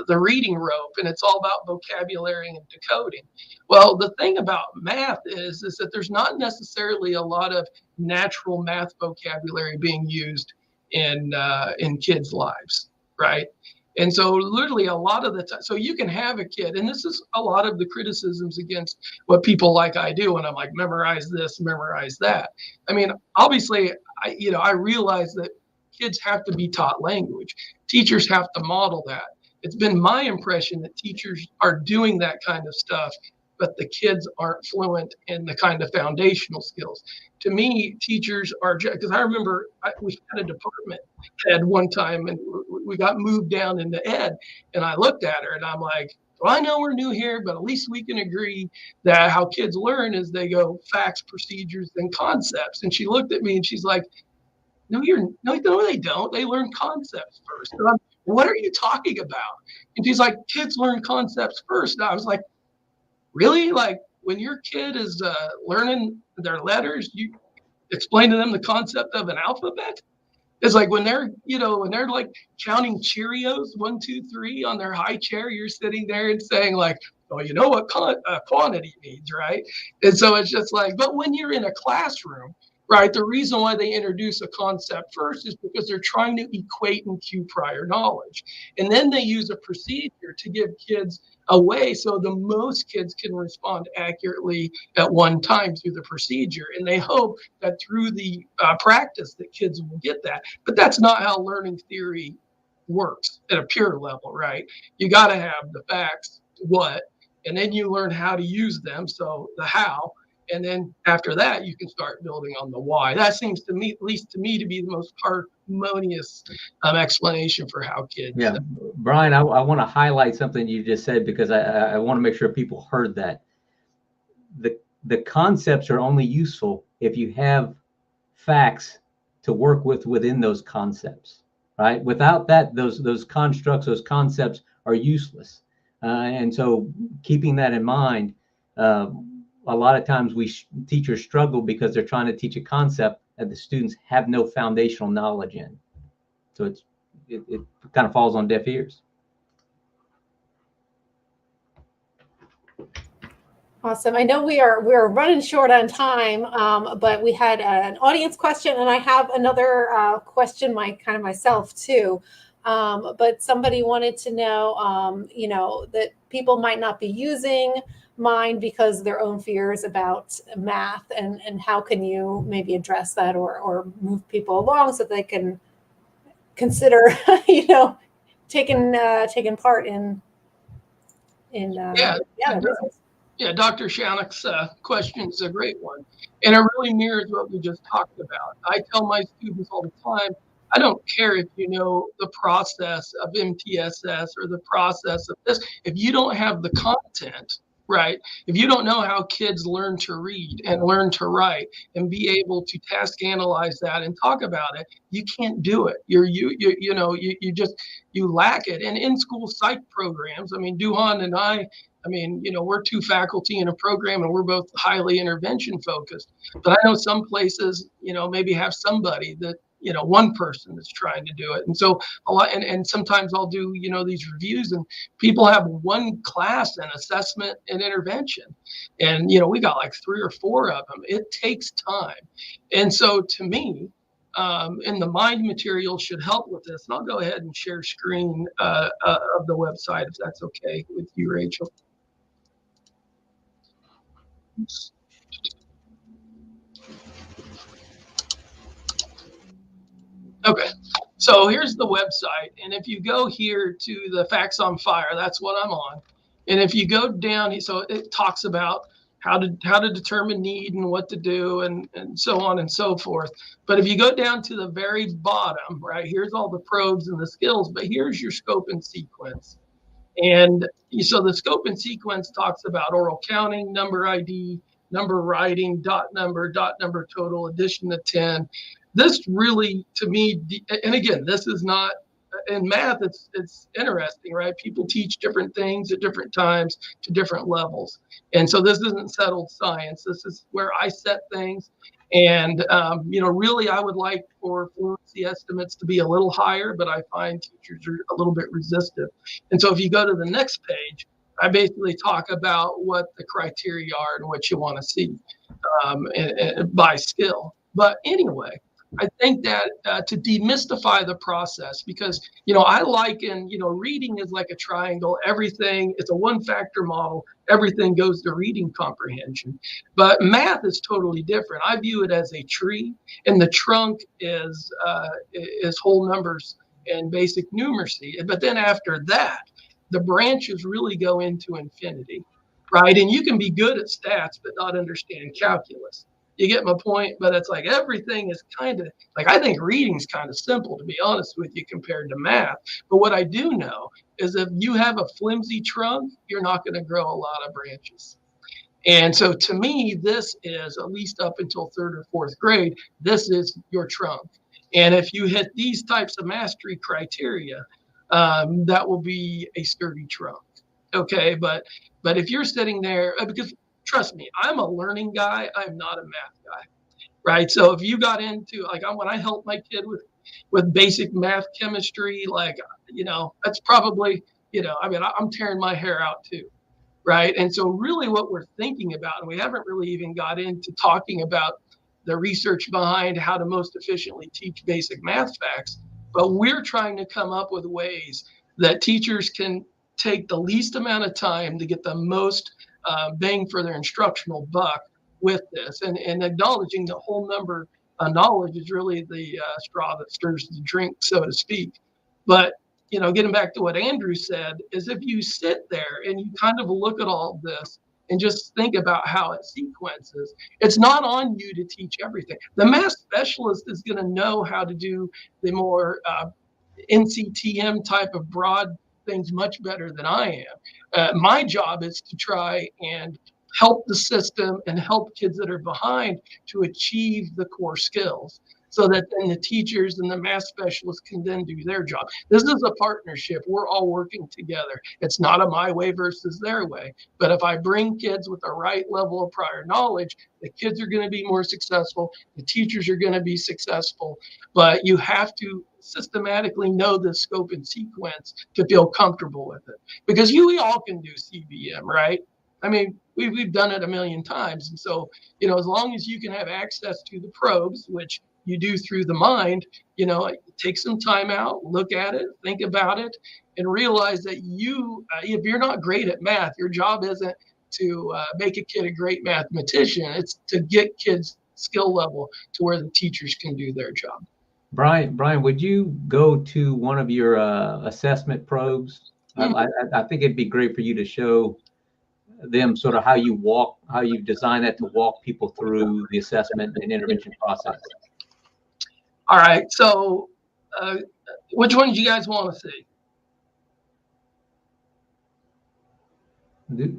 reading rope, and it's all about vocabulary and decoding. Well, the thing about math is that there's not necessarily a lot of natural math vocabulary being used in kids' lives, right? And so literally a lot of the time, so you can have a kid, and this is a lot of the criticisms against what people like I do, and I'm like, memorize this, memorize that. I mean, obviously, I realize that kids have to be taught language. Teachers have to model that. It's been my impression that teachers are doing that kind of stuff, but the kids aren't fluent in the kind of foundational skills. To me, teachers are, because I remember we had a department head one time, and we got moved down into ed, and I looked at her and I'm like, well, I know we're new here, but at least we can agree that how kids learn is they go facts, procedures, then concepts. And she looked at me and she's like, no, they don't. They learn concepts first. And I'm, what are you talking about? And she's like, kids learn concepts first. And I was like, really? Like when your kid is learning their letters, you explain to them the concept of an alphabet? It's like when they're like counting Cheerios, 1, 2, 3 on their high chair, you're sitting there and saying like, oh, you know what quantity means, right? And so it's just like, but when you're in a classroom, right, the reason why they introduce a concept first is because they're trying to equate and cue prior knowledge. And then they use a procedure to give kids a way so the most kids can respond accurately at one time through the procedure. And they hope that through the practice that kids will get that. But that's not how learning theory works at a pure level, right? You got to have the facts, what, and then you learn how to use them. So the how. And then after that, you can start building on the why. That seems to me, at least to me, to be the most harmonious explanation for how kids. Yeah, Brian, I want to highlight something you just said because I want to make sure people heard that. The concepts are only useful if you have facts to work with within those concepts, right? Without that, those constructs, those concepts are useless. And so keeping that in mind, a lot of times teachers struggle because they're trying to teach a concept that the students have no foundational knowledge in. So it kind of falls on deaf ears. Awesome. I know we're running short on time, but we had an audience question, and I have another question myself too. But somebody wanted to know, that people might not be using mind because of their own fears about math, and how can you maybe address that or move people along so they can consider, taking part in Yeah. business. Yeah, Dr. Shannock's question is a great one. And it really mirrors what we just talked about. I tell my students all the time, I don't care if you know the process of MTSS or the process of this. If you don't have the content, right? If you don't know how kids learn to read and learn to write and be able to task analyze that and talk about it, you can't do it. You lack it. And in school psych programs, I mean, Duhon and I mean, we're two faculty in a program and we're both highly intervention focused. But I know some places, maybe have somebody that, one person that's trying to do it. And so a lot, and sometimes I'll do, these reviews and people have one class in assessment and intervention. And, we got like 3 or 4 of them. It takes time. And so to me, and the mind material should help with this. And I'll go ahead and share screen of the website if that's okay with you, Rachel. Okay, so here's the website, and if you go here to the Facts on Fire, that's what I'm on. And if you go down, so it talks about how to determine need and what to do and so on and so forth. But if you go down to the very bottom, right, here's all the probes and the skills, but here's your scope and sequence. And so the scope and sequence talks about oral counting, number ID, number writing, dot number total, addition to 10. This really, to me, and again, this is not, in math, it's interesting, right? People teach different things at different times to different levels. And so this isn't settled science. This is where I set things. And, really, I would like for fluency estimates to be a little higher, but I find teachers are a little bit resistive. And so if you go to the next page, I basically talk about what the criteria are and what you want to see by skill. But anyway, I think that to demystify the process, because, I liken, reading is like a triangle. Everything, it's a one-factor model. Everything goes to reading comprehension. But math is totally different. I view it as a tree, and the trunk is whole numbers and basic numeracy. But then after that, the branches really go into infinity, right? And you can be good at stats, but not understand calculus. You get my point? But it's like everything is kind of like, I think reading's kind of simple, to be honest with you, compared to math. But what I do know is if you have a flimsy trunk, you're not going to grow a lot of branches. And so to me, this is, at least up until 3rd or 4th grade, this is your trunk. And if you hit these types of mastery criteria, that will be a sturdy trunk. Okay, but if you're sitting there, because trust me, I'm a learning guy, I'm not a math guy, right? So if you got into, like, when I help my kid with basic math chemistry, like, that's probably, I'm tearing my hair out too, right? And so really what we're thinking about, and we haven't really even got into talking about the research behind how to most efficiently teach basic math facts, but we're trying to come up with ways that teachers can take the least amount of time to get the most bang for their instructional buck with this, and acknowledging the whole number knowledge is really the straw that stirs the drink, so to speak. But, getting back to what Andrew said, is if you sit there and you kind of look at all this and just think about how it sequences, it's not on you to teach everything. The math specialist is going to know how to do the more NCTM type of broad things much better than I am. My job is to try and help the system and help kids that are behind to achieve the core skills, so that then the teachers and the math specialists can then do their job. This is a partnership. We're all working together. It's not a my way versus their way. But if I bring kids with the right level of prior knowledge, the kids are going to be more successful. The teachers are going to be successful. But you have to systematically know the scope and sequence to feel comfortable with it. Because we all can do CBM, right? I mean, we've done it a million times. And so, as long as you can have access to the probes, which you do through the mind, take some time out, look at it, think about it, and realize that if you're not great at math, your job isn't to make a kid a great mathematician. It's to get kids' skill level to where the teachers can do their job. Brian, would you go to one of your assessment probes? I think it'd be great for you to show them sort of how you design that to walk people through the assessment and intervention process. All right. So which one do you guys want to see?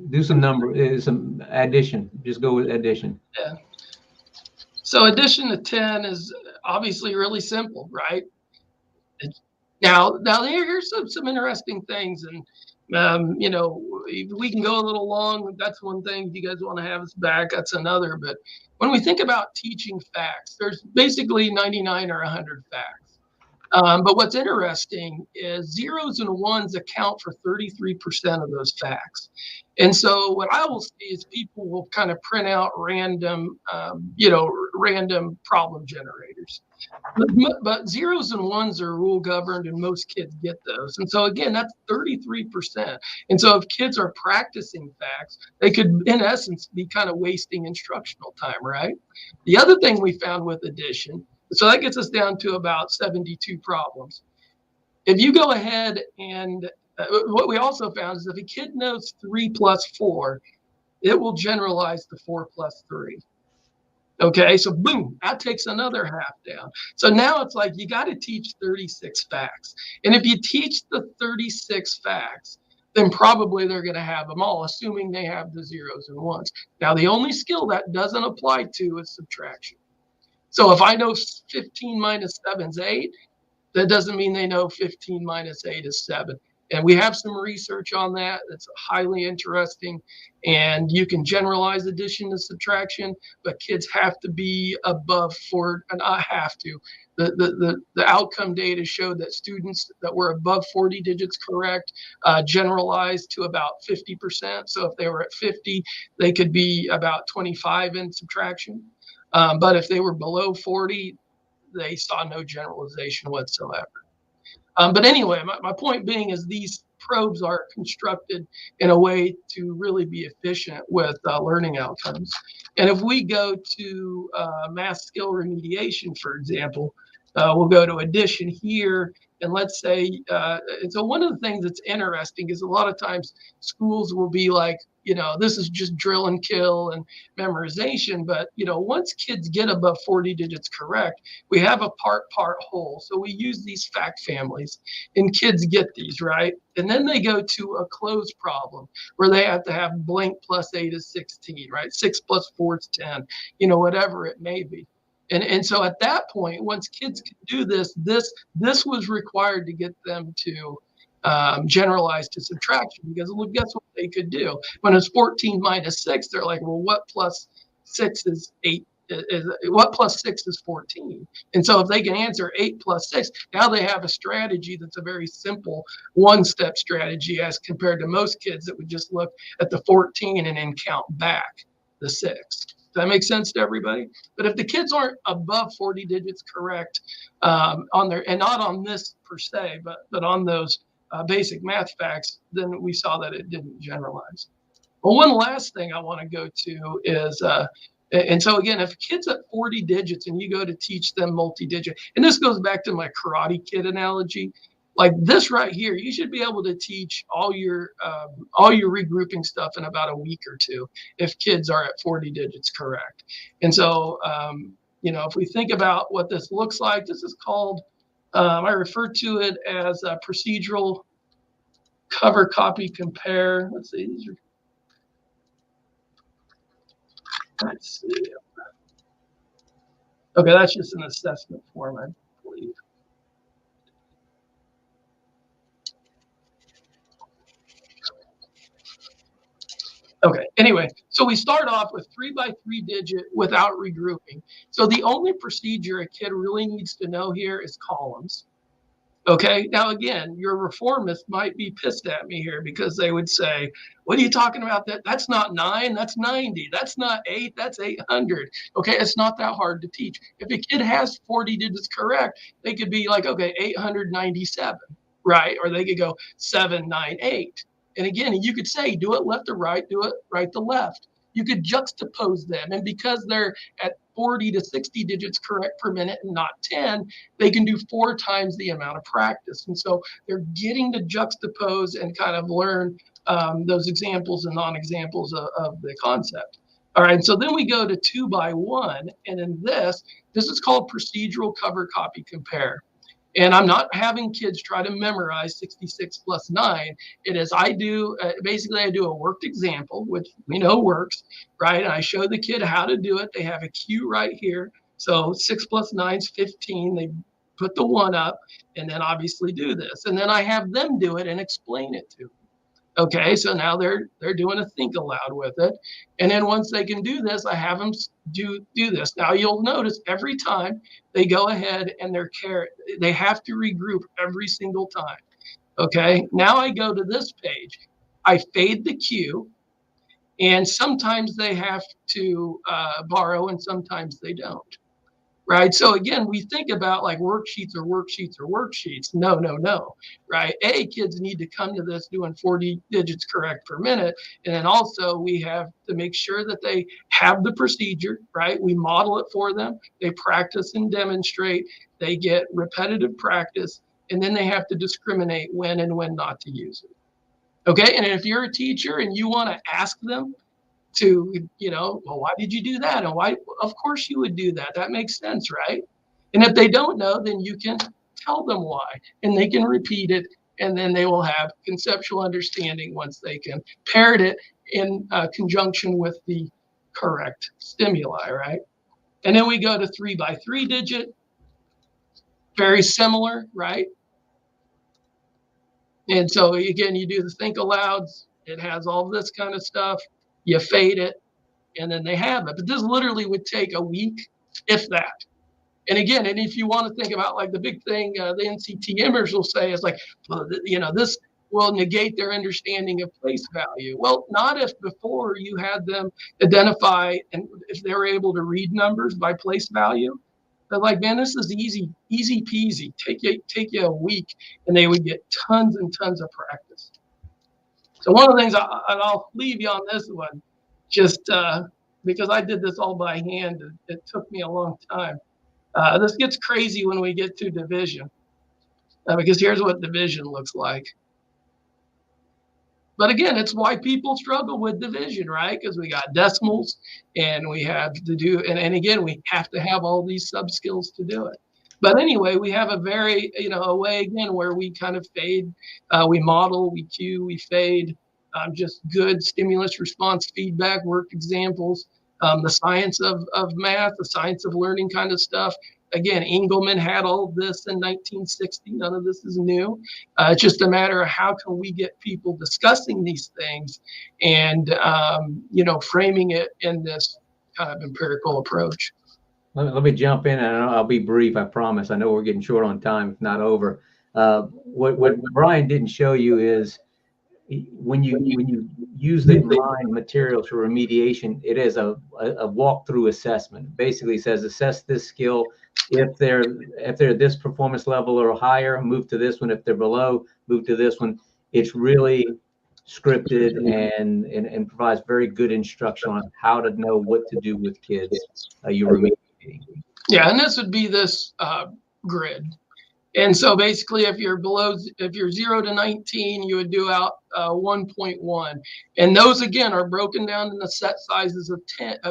Do some addition. Just go with addition. Yeah. So addition to 10 is obviously really simple, right? Now here's some interesting things, and we can go a little long. That's one thing. If you guys want to have us back, that's another. But when we think about teaching facts, there's basically 99 or 100 facts. But what's interesting is zeros and ones account for 33% of those facts. And so what I will see is people will kind of print out random problem generators. But zeros and ones are rule governed, and most kids get those. And so again, that's 33%. And so if kids are practicing facts, they could, in essence, be kind of wasting instructional time, right? The other thing we found with addition, so that gets us down to about 72 problems. If you go ahead and what we also found is if a kid knows 3 plus 4, it will generalize to 4 plus 3. Okay, so boom, that takes another half down. So now it's like you got to teach 36 facts. And if you teach the 36 facts, then probably they're going to have them all, assuming they have the zeros and ones. Now, the only skill that doesn't apply to is subtraction. So if I know 15 minus 7 is 8, that doesn't mean they know 15 minus 8 is 7. And we have some research on that that's highly interesting. And you can generalize addition to subtraction, but kids have to be above 4, and I have to. The outcome data showed that students that were above 40 digits correct generalized to about 50%. So if they were at 50, they could be about 25 in subtraction. But if they were below 40, they saw no generalization whatsoever. But anyway, my point being is these probes are constructed in a way to really be efficient with learning outcomes. And if we go to math skill remediation, for example, we'll go to addition here. And let's say, and so one of the things that's interesting is a lot of times schools will be like, this is just drill and kill and memorization. But, once kids get above 40 digits correct, we have a part whole. So we use these fact families and kids get these, right? And then they go to a closed problem where they have to have blank plus 8 is 16, right? 6 plus 4 is 10, whatever it may be. And so at that point, once kids can do this was required to get them to generalize to subtraction, because look, guess what they could do? When it's 14 minus 6, they're like, well, what plus 6 is 8? What plus 6 is 14? And so if they can answer 8 plus 6, now they have a strategy that's a very simple one-step strategy as compared to most kids that would just look at the 14 and then count back the 6. Does that make sense to everybody? But if the kids aren't above 40 digits correct on their, and not on this per se, but on those basic math facts, then we saw that it didn't generalize. Well, one last thing I want to go to is, and so again, if kids at 40 digits and you go to teach them multi-digit, and this goes back to my Karate Kid analogy, like this right here, you should be able to teach all your regrouping stuff in about a week or two if kids are at 40 digits correct. And so, if we think about what this looks like, this is called, I refer to it as a procedural cover, copy, compare. Let's see. Let's see. Okay, that's just an assessment form, I believe. Okay, anyway, so we start off with 3 by 3 digit without regrouping. So the only procedure a kid really needs to know here is columns. Okay, now again, your reformist might be pissed at me here because they would say, what are you talking about? That's not 9, that's 90. That's not 8, that's 800. Okay, it's not that hard to teach. If a kid has 40 digits correct, they could be like, okay, 897, right? Or they could go 798. And again, you could say, do it left to right, do it right to left. You could juxtapose them. And because they're at 40 to 60 digits correct per minute and not 10, they can do 4 times the amount of practice. And so they're getting to juxtapose and kind of learn those examples and non-examples of the concept. All right, so then we go to 2 by 1. And in this is called procedural cover copy compare. And I'm not having kids try to memorize 66 plus 9. It is I do a worked example, which we know works, right? And I show the kid how to do it. They have a cue right here. So 6 plus 9 is 15. They put the 1 up and then obviously do this. And then I have them do it and explain it to them. Okay, so now they're doing a think aloud with it. And then once they can do this, I have them do this. Now you'll notice every time they go ahead and they have to regroup every single time. Okay, now I go to this page. I fade the cue, and sometimes they have to borrow and sometimes they don't. Right. So again, we think about like worksheets or worksheets or worksheets. No. Right. Kids need to come to this doing 40 digits correct per minute. And then also we have to make sure that they have the procedure. Right. We model it for them. They practice and demonstrate. They get repetitive practice. And then they have to discriminate when and when not to use it. Okay. And if you're a teacher and you want to ask them to, well, why did you do that? And why? Of course you would do that. That makes sense, right? And if they don't know, then you can tell them why, and they can repeat it, and then they will have conceptual understanding once they can parrot it in conjunction with the correct stimuli, right? And then we go to 3 by 3 digit, very similar, right? And so again, you do the think alouds. It has all this kind of stuff. You fade it, and then they have it. But this literally would take a week, if that. And again, and if you want to think about like the big thing, the NCTMers will say is like, well, this will negate their understanding of place value. Well, not if before you had them identify and if they were able to read numbers by place value. They're like, man, this is easy peasy. Take you a week, and they would get tons and tons of practice. So one of the things I'll leave you on this one, just because I did this all by hand, it took me a long time. This gets crazy when we get to division, because here's what division looks like. But again, it's why people struggle with division, right? Because we got decimals, and we have to do, and again, we have to have all these sub skills to do it. But anyway, we have a very, a way again where we kind of fade, we model, we cue, we fade, just good stimulus response feedback, work examples, the science of math, the science of learning kind of stuff. Again, Engelman had all of this in 1960. None of this is new. It's just a matter of how can we get people discussing these things and, framing it in this kind of empirical approach. Let me jump in, and I'll be brief, I promise. I know we're getting short on time, if not over. What Brian didn't show you is when you use the combined materials for remediation, it is a walkthrough assessment. Basically, it says assess this skill. If they're this performance level or higher, move to this one. If they're below, move to this one. It's really scripted and provides very good instruction on how to know what to do with kids you're remediating. Yeah, and this would be this grid. And so basically, if you're 0 to 19, you would do out 1.1. And those, again, are broken down in the set sizes of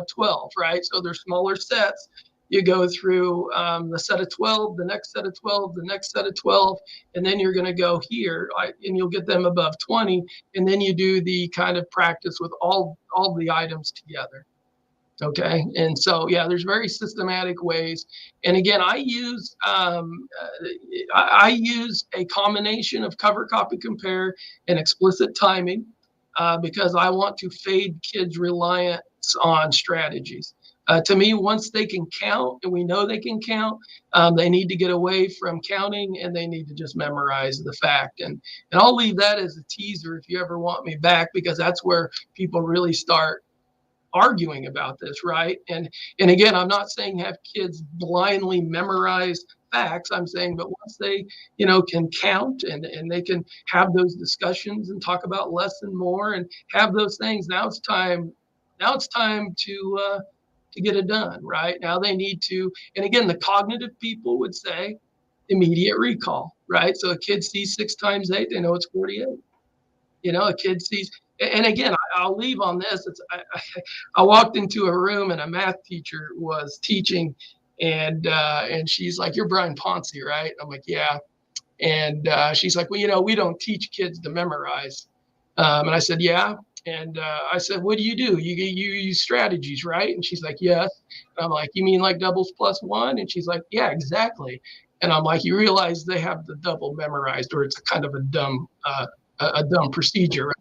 12, right? So they're smaller sets. You go through the set of 12, the next set of 12, the next set of 12, and then you're going to go here, and you'll get them above 20. And then you do the kind of practice with all the items together. Okay, and so yeah, there's very systematic ways. And again, I use a combination of cover, copy, compare, and explicit timing because I want to fade kids' reliance on strategies. To me, once they can count, and we know they can count, they need to get away from counting, and they need to just memorize the fact. And I'll leave that as a teaser if you ever want me back, because that's where people really start arguing about this, right? And again, I'm not saying have kids blindly memorize facts. I'm saying, but once they, can count and they can have those discussions and talk about less and more and have those things, now it's time to get it done, right? Now they need to, and again, the cognitive people would say immediate recall, right? So a kid sees 6 times 8, they know it's 48. A kid sees, and again, I'll leave on this. I walked into a room and a math teacher was teaching, and she's like, "You're Brian Poncy, right?" I'm like, "Yeah." And she's like, "Well, we don't teach kids to memorize." And I said, "Yeah." And I said, "What do? You use strategies, right?" And she's like, "Yes." And I'm like, "You mean like doubles plus 1?" And she's like, "Yeah, exactly." And I'm like, "You realize they have the double memorized, or it's a kind of a dumb procedure, right?"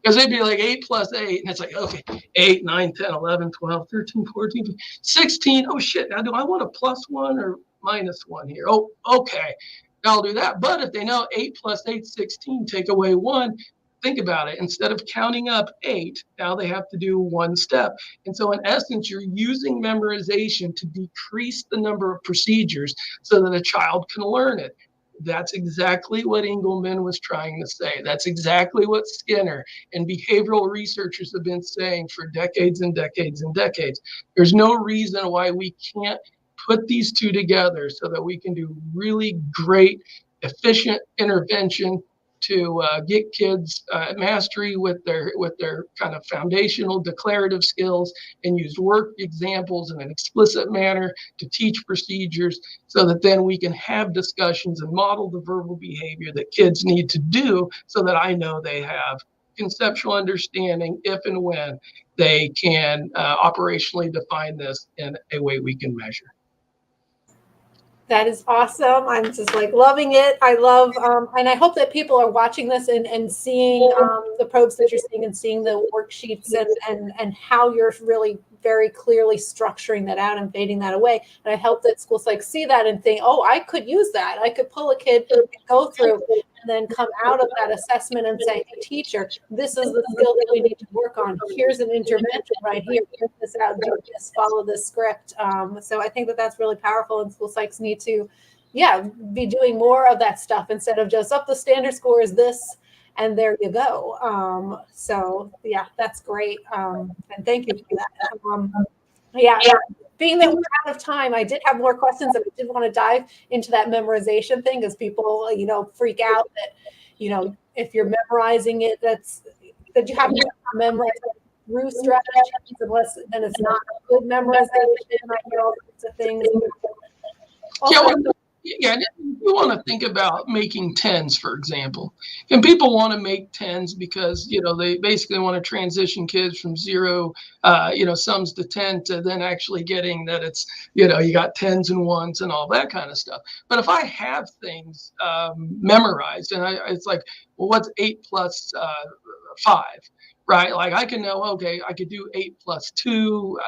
Because they'd be like 8 plus 8, and it's like, okay, 8, 9, 10, 11, 12, 13, 14, 15, 16. Oh shit! Now do I want a plus 1 or minus 1 here? Oh, okay, I'll do that. But if they know 8 plus 8, 16, take away 1. Think about it. Instead of counting up 8, now they have to do 1 step. And so in essence, you're using memorization to decrease the number of procedures so that a child can learn it. That's exactly what Engelman was trying to say. That's exactly what Skinner and behavioral researchers have been saying for decades and decades and decades. There's no reason why we can't put these two together so that we can do really great, efficient intervention to get kids mastery with their kind of foundational declarative skills, and use work examples in an explicit manner to teach procedures so that then we can have discussions and model the verbal behavior that kids need to do so that I know they have conceptual understanding if and when they can operationally define this in a way we can measure. That is awesome. I'm just like loving it. I love, and I hope that people are watching this and seeing the probes that you're seeing and seeing the worksheets and how you're really very clearly structuring that out and fading that away. And I hope that schools like see that and think, oh, I could use that. I could pull a kid, go through, and then come out of that assessment and say, hey, teacher, this is the skill that we need to work on. Here's an intervention right here. Print this out, do this, follow this script. So I think that that's really powerful, and school psychs need to, be doing more of that stuff instead of just the standard score is this, and there you go. So yeah, that's great. And thank you for that. Being that we're out of time, I did have more questions, and I did want to dive into that memorization thing, because people, freak out that, if you're memorizing it, that you have to memorize through strategies, unless then it's not good memorization. I hear all sorts of things. Yeah, you want to think about making 10s, for example. And people want to make 10s because, they basically want to transition kids from 0, sums to 10 to then actually getting that it's, you got 10s and 1s and all that kind of stuff. But if I have things memorized, and it's like, well, what's 8 plus 5? Right? Like I can know, okay, I could do 8 plus 2,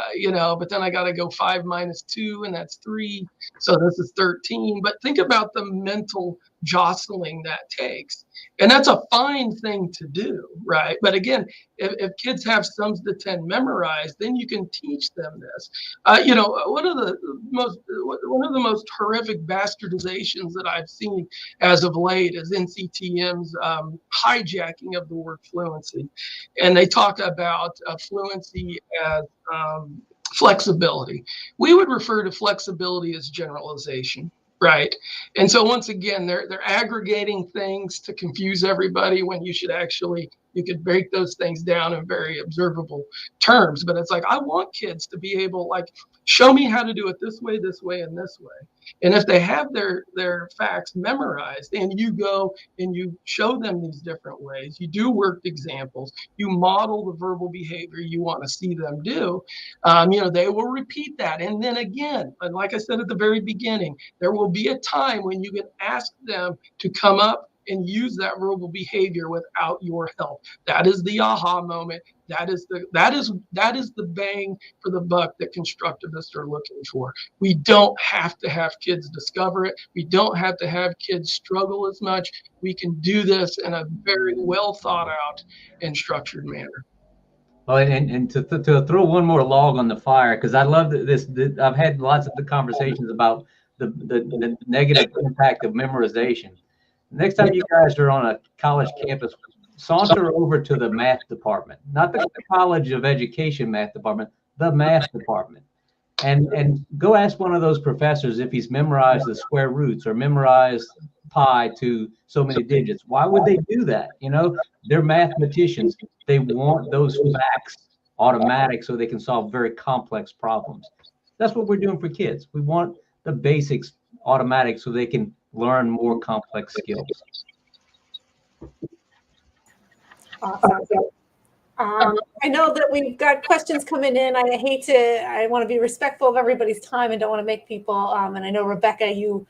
but then I got to go 5 minus 2, and that's 3. So this is 13. But think about the mental jostling that takes. And that's a fine thing to do, right? But again, if kids have sums to 10 memorized, then you can teach them this. One of the most horrific bastardizations that I've seen as of late is NCTM's hijacking of the word fluency. And they talk about fluency as flexibility. We would refer to flexibility as generalization, right? And so once again, they're aggregating things to confuse everybody when you could break those things down in very observable terms. But it's like, I want kids to be able, show me how to do it this way, and this way. And if they have their facts memorized, and you go and you show them these different ways, you do worked examples, you model the verbal behavior you want to see them do, they will repeat that. And then again, and like I said at the very beginning, there will be a time when you can ask them to come up and use that verbal behavior without your help. That is the aha moment. That is the bang for the buck that constructivists are looking for. We don't have to have kids discover it. We don't have to have kids struggle as much. We can do this in a very well thought out and structured manner. Well, and to throw one more log on the fire, because I love this. I've had lots of the conversations about the negative impact of memorization. Next time you guys are on a college campus, saunter over to the math department, not the College of Education math department, the math department. And go ask one of those professors if he's memorized the square roots or memorized pi to so many digits. Why would they do that? You know, they're mathematicians. They want those facts automatic so they can solve very complex problems. That's what we're doing for kids. We want the basics automatic so they can learn more complex skills. Awesome. I know that we've got questions coming in. I want to be respectful of everybody's time and don't want to make people, and I know Rebecca, you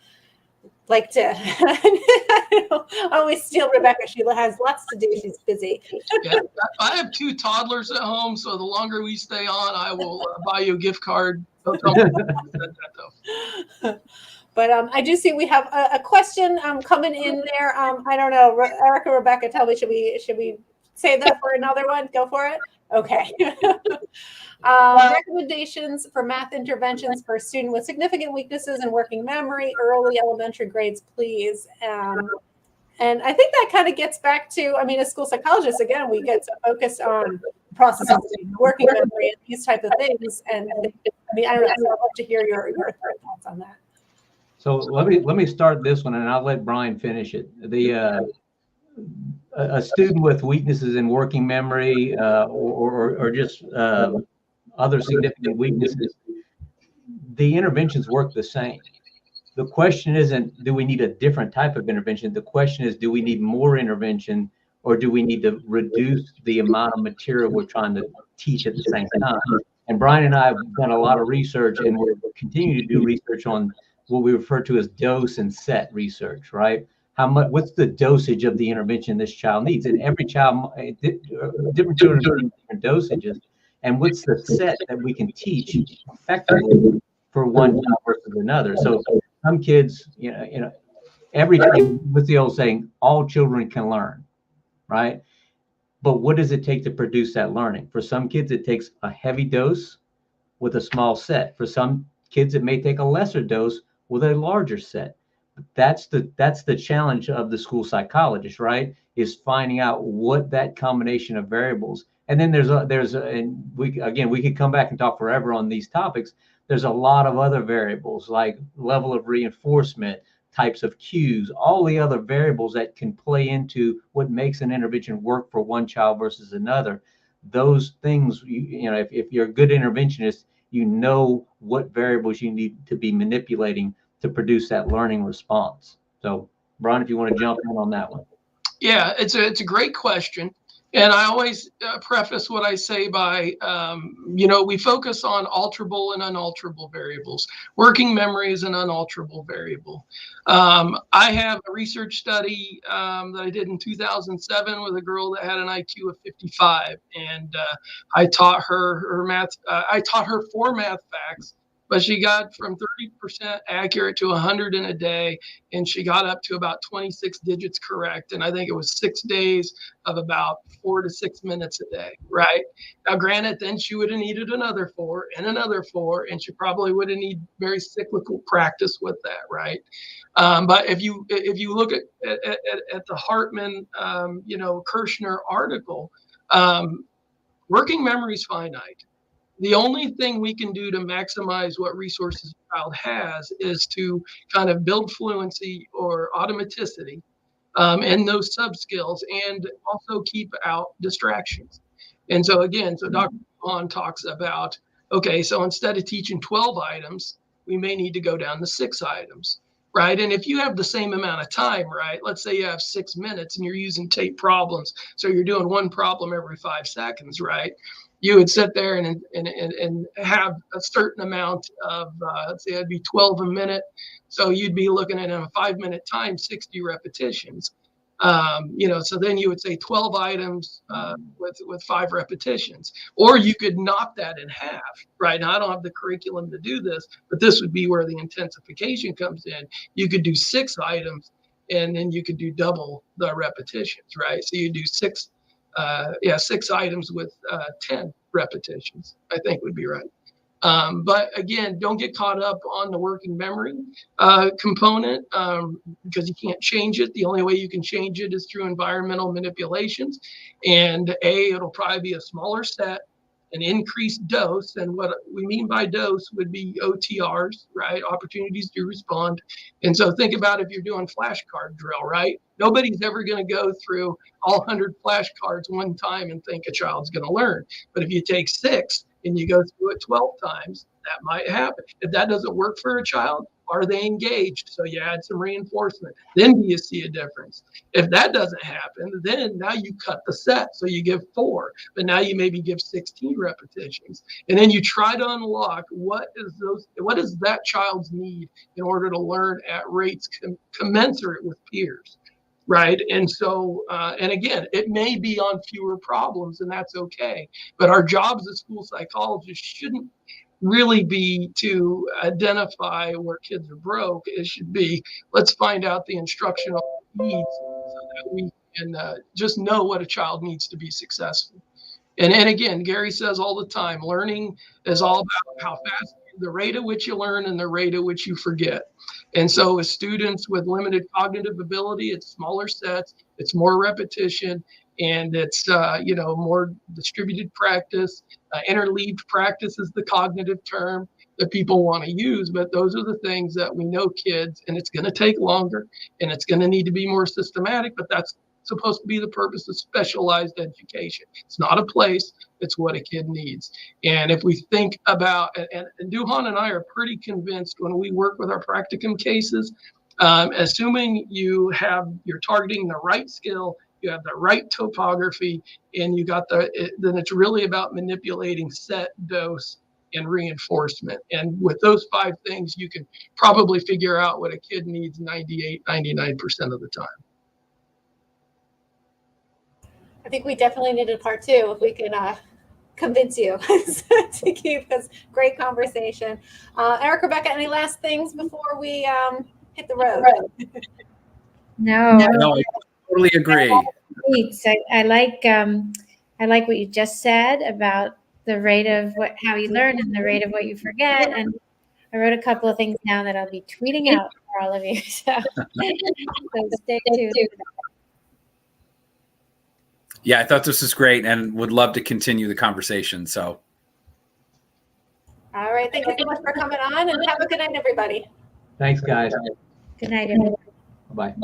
like to, I always steal Rebecca. She has lots to do. She's busy. Yeah, I have 2 toddlers at home, so the longer we stay on, I will buy you a gift card. But I do see we have a question coming in there. I don't know, Erica, Rebecca, tell me, should we save that for another one? Go for it. Okay. Recommendations for math interventions for a student with significant weaknesses in working memory, early elementary grades, please. And I think that kind of gets back to, I mean, as school psychologists, again, we get so focused on processing working memory and these type of things. And I mean, I don't know, I'd love to hear your thoughts on that. So let me start this one, and I'll let Brian finish it. A student with weaknesses in working memory or just other significant weaknesses, the interventions work the same. The question isn't, do we need a different type of intervention? The question is, do we need more intervention, or do we need to reduce the amount of material we're trying to teach at the same time? And Brian and I have done a lot of research, and we're continuing to do research on what we refer to as dose and set research, right? What's the dosage of the intervention this child needs? And every child, different children need different dosages. And what's the set that we can teach effectively for one child versus another? So some kids, everything, with the old saying, all children can learn, right? But what does it take to produce that learning? For some kids, it takes a heavy dose with a small set. For some kids, it may take a lesser dose with a larger set. That's the challenge of the school psychologist, right? Is finding out what that combination of variables. And then we could come back and talk forever on these topics. There's a lot of other variables like level of reinforcement, types of cues, all the other variables that can play into what makes an intervention work for one child versus another. Those things, if you're a good interventionist, you know what variables you need to be manipulating to produce that learning response. So, Brian, if you want to jump in on that one. Yeah, it's a great question. And I always preface what I say by, we focus on alterable and unalterable variables. Working memory is an unalterable variable. I have a research study that I did in 2007 with a girl that had an IQ of 55. And I taught her math. I taught her 4 math facts, but she got from 30% accurate to 100 in a day, and she got up to about 26 digits correct. And I think it was 6 days of about 4 to 6 minutes a day, right? Now, granted, then she would have needed another 4 and another 4, and she probably would have needed very cyclical practice with that, right? But if you look at the Hartman, Kirshner article, working memory is finite. The only thing we can do to maximize what resources a child has is to kind of build fluency or automaticity in those sub-skills, and also keep out distractions. And so Dr. Duhon talks about, okay, so instead of teaching 12 items, we may need to go down to 6 items, right? And if you have the same amount of time, right, let's say you have 6 minutes and you're using tape problems, so you're doing one problem every 5 seconds, right? You would sit there and have a certain amount of, let's say it'd be 12 a minute. So you'd be looking at a 5-minute time, 60 repetitions. So then you would say 12 items with 5 repetitions, or you could knock that in half, right? Now, I don't have the curriculum to do this, but this would be where the intensification comes in. You could do 6 items, and then you could do double the repetitions, right? So you do 6 items with 10 repetitions, I think would be right. But again, don't get caught up on the working memory component because you can't change it. The only way you can change it is through environmental manipulations. And it'll probably be a smaller set, an increased dose. And what we mean by dose would be OTRs, right? Opportunities to respond. And so think about if you're doing flashcard drill, right? Nobody's ever going to go through all 100 flashcards one time and think a child's going to learn. But if you take 6 and you go through it 12 times, that might happen. If that doesn't work for a child, are they engaged? So you add some reinforcement. Then do you see a difference? If that doesn't happen, then now you cut the set. So you give 4, but now you maybe give 16 repetitions. And then you try to unlock what is that child's need in order to learn at rates commensurate with peers. Right. And so, and again, it may be on fewer problems, and that's okay. But our jobs as school psychologists shouldn't really be to identify where kids are broke. It should be, let's find out the instructional needs so that we can just know what a child needs to be successful. And again, Gary says all the time, learning is all about how fast, the rate at which you learn and the rate at which you forget. And so with students with limited cognitive ability, it's smaller sets, it's more repetition, and it's more distributed practice. Interleaved practice is the cognitive term that people want to use, but those are the things that we know kids, and it's going to take longer, and it's going to need to be more systematic, but that's supposed to be the purpose of specialized education. It's not a place, it's what a kid needs. And if we think about, and Duhon and I are pretty convinced when we work with our practicum cases, assuming you're targeting the right skill, you have the right topography, and you got then it's really about manipulating set, dose, and reinforcement. And with those 5 things, you can probably figure out what a kid needs 98, 99% of the time. I think we definitely need a part 2 if we can convince you to keep this great conversation. Eric, Rebecca, any last things before we hit the road? No, No, I totally agree. I like what you just said about the rate of how you learn and the rate of what you forget. And I wrote a couple of things down that I'll be tweeting out for all of you. So stay tuned. Yeah, I thought this was great and would love to continue the conversation. So, all right. Thank you so much for coming on, and have a good night, everybody. Thanks, guys. Good night, everyone. Bye.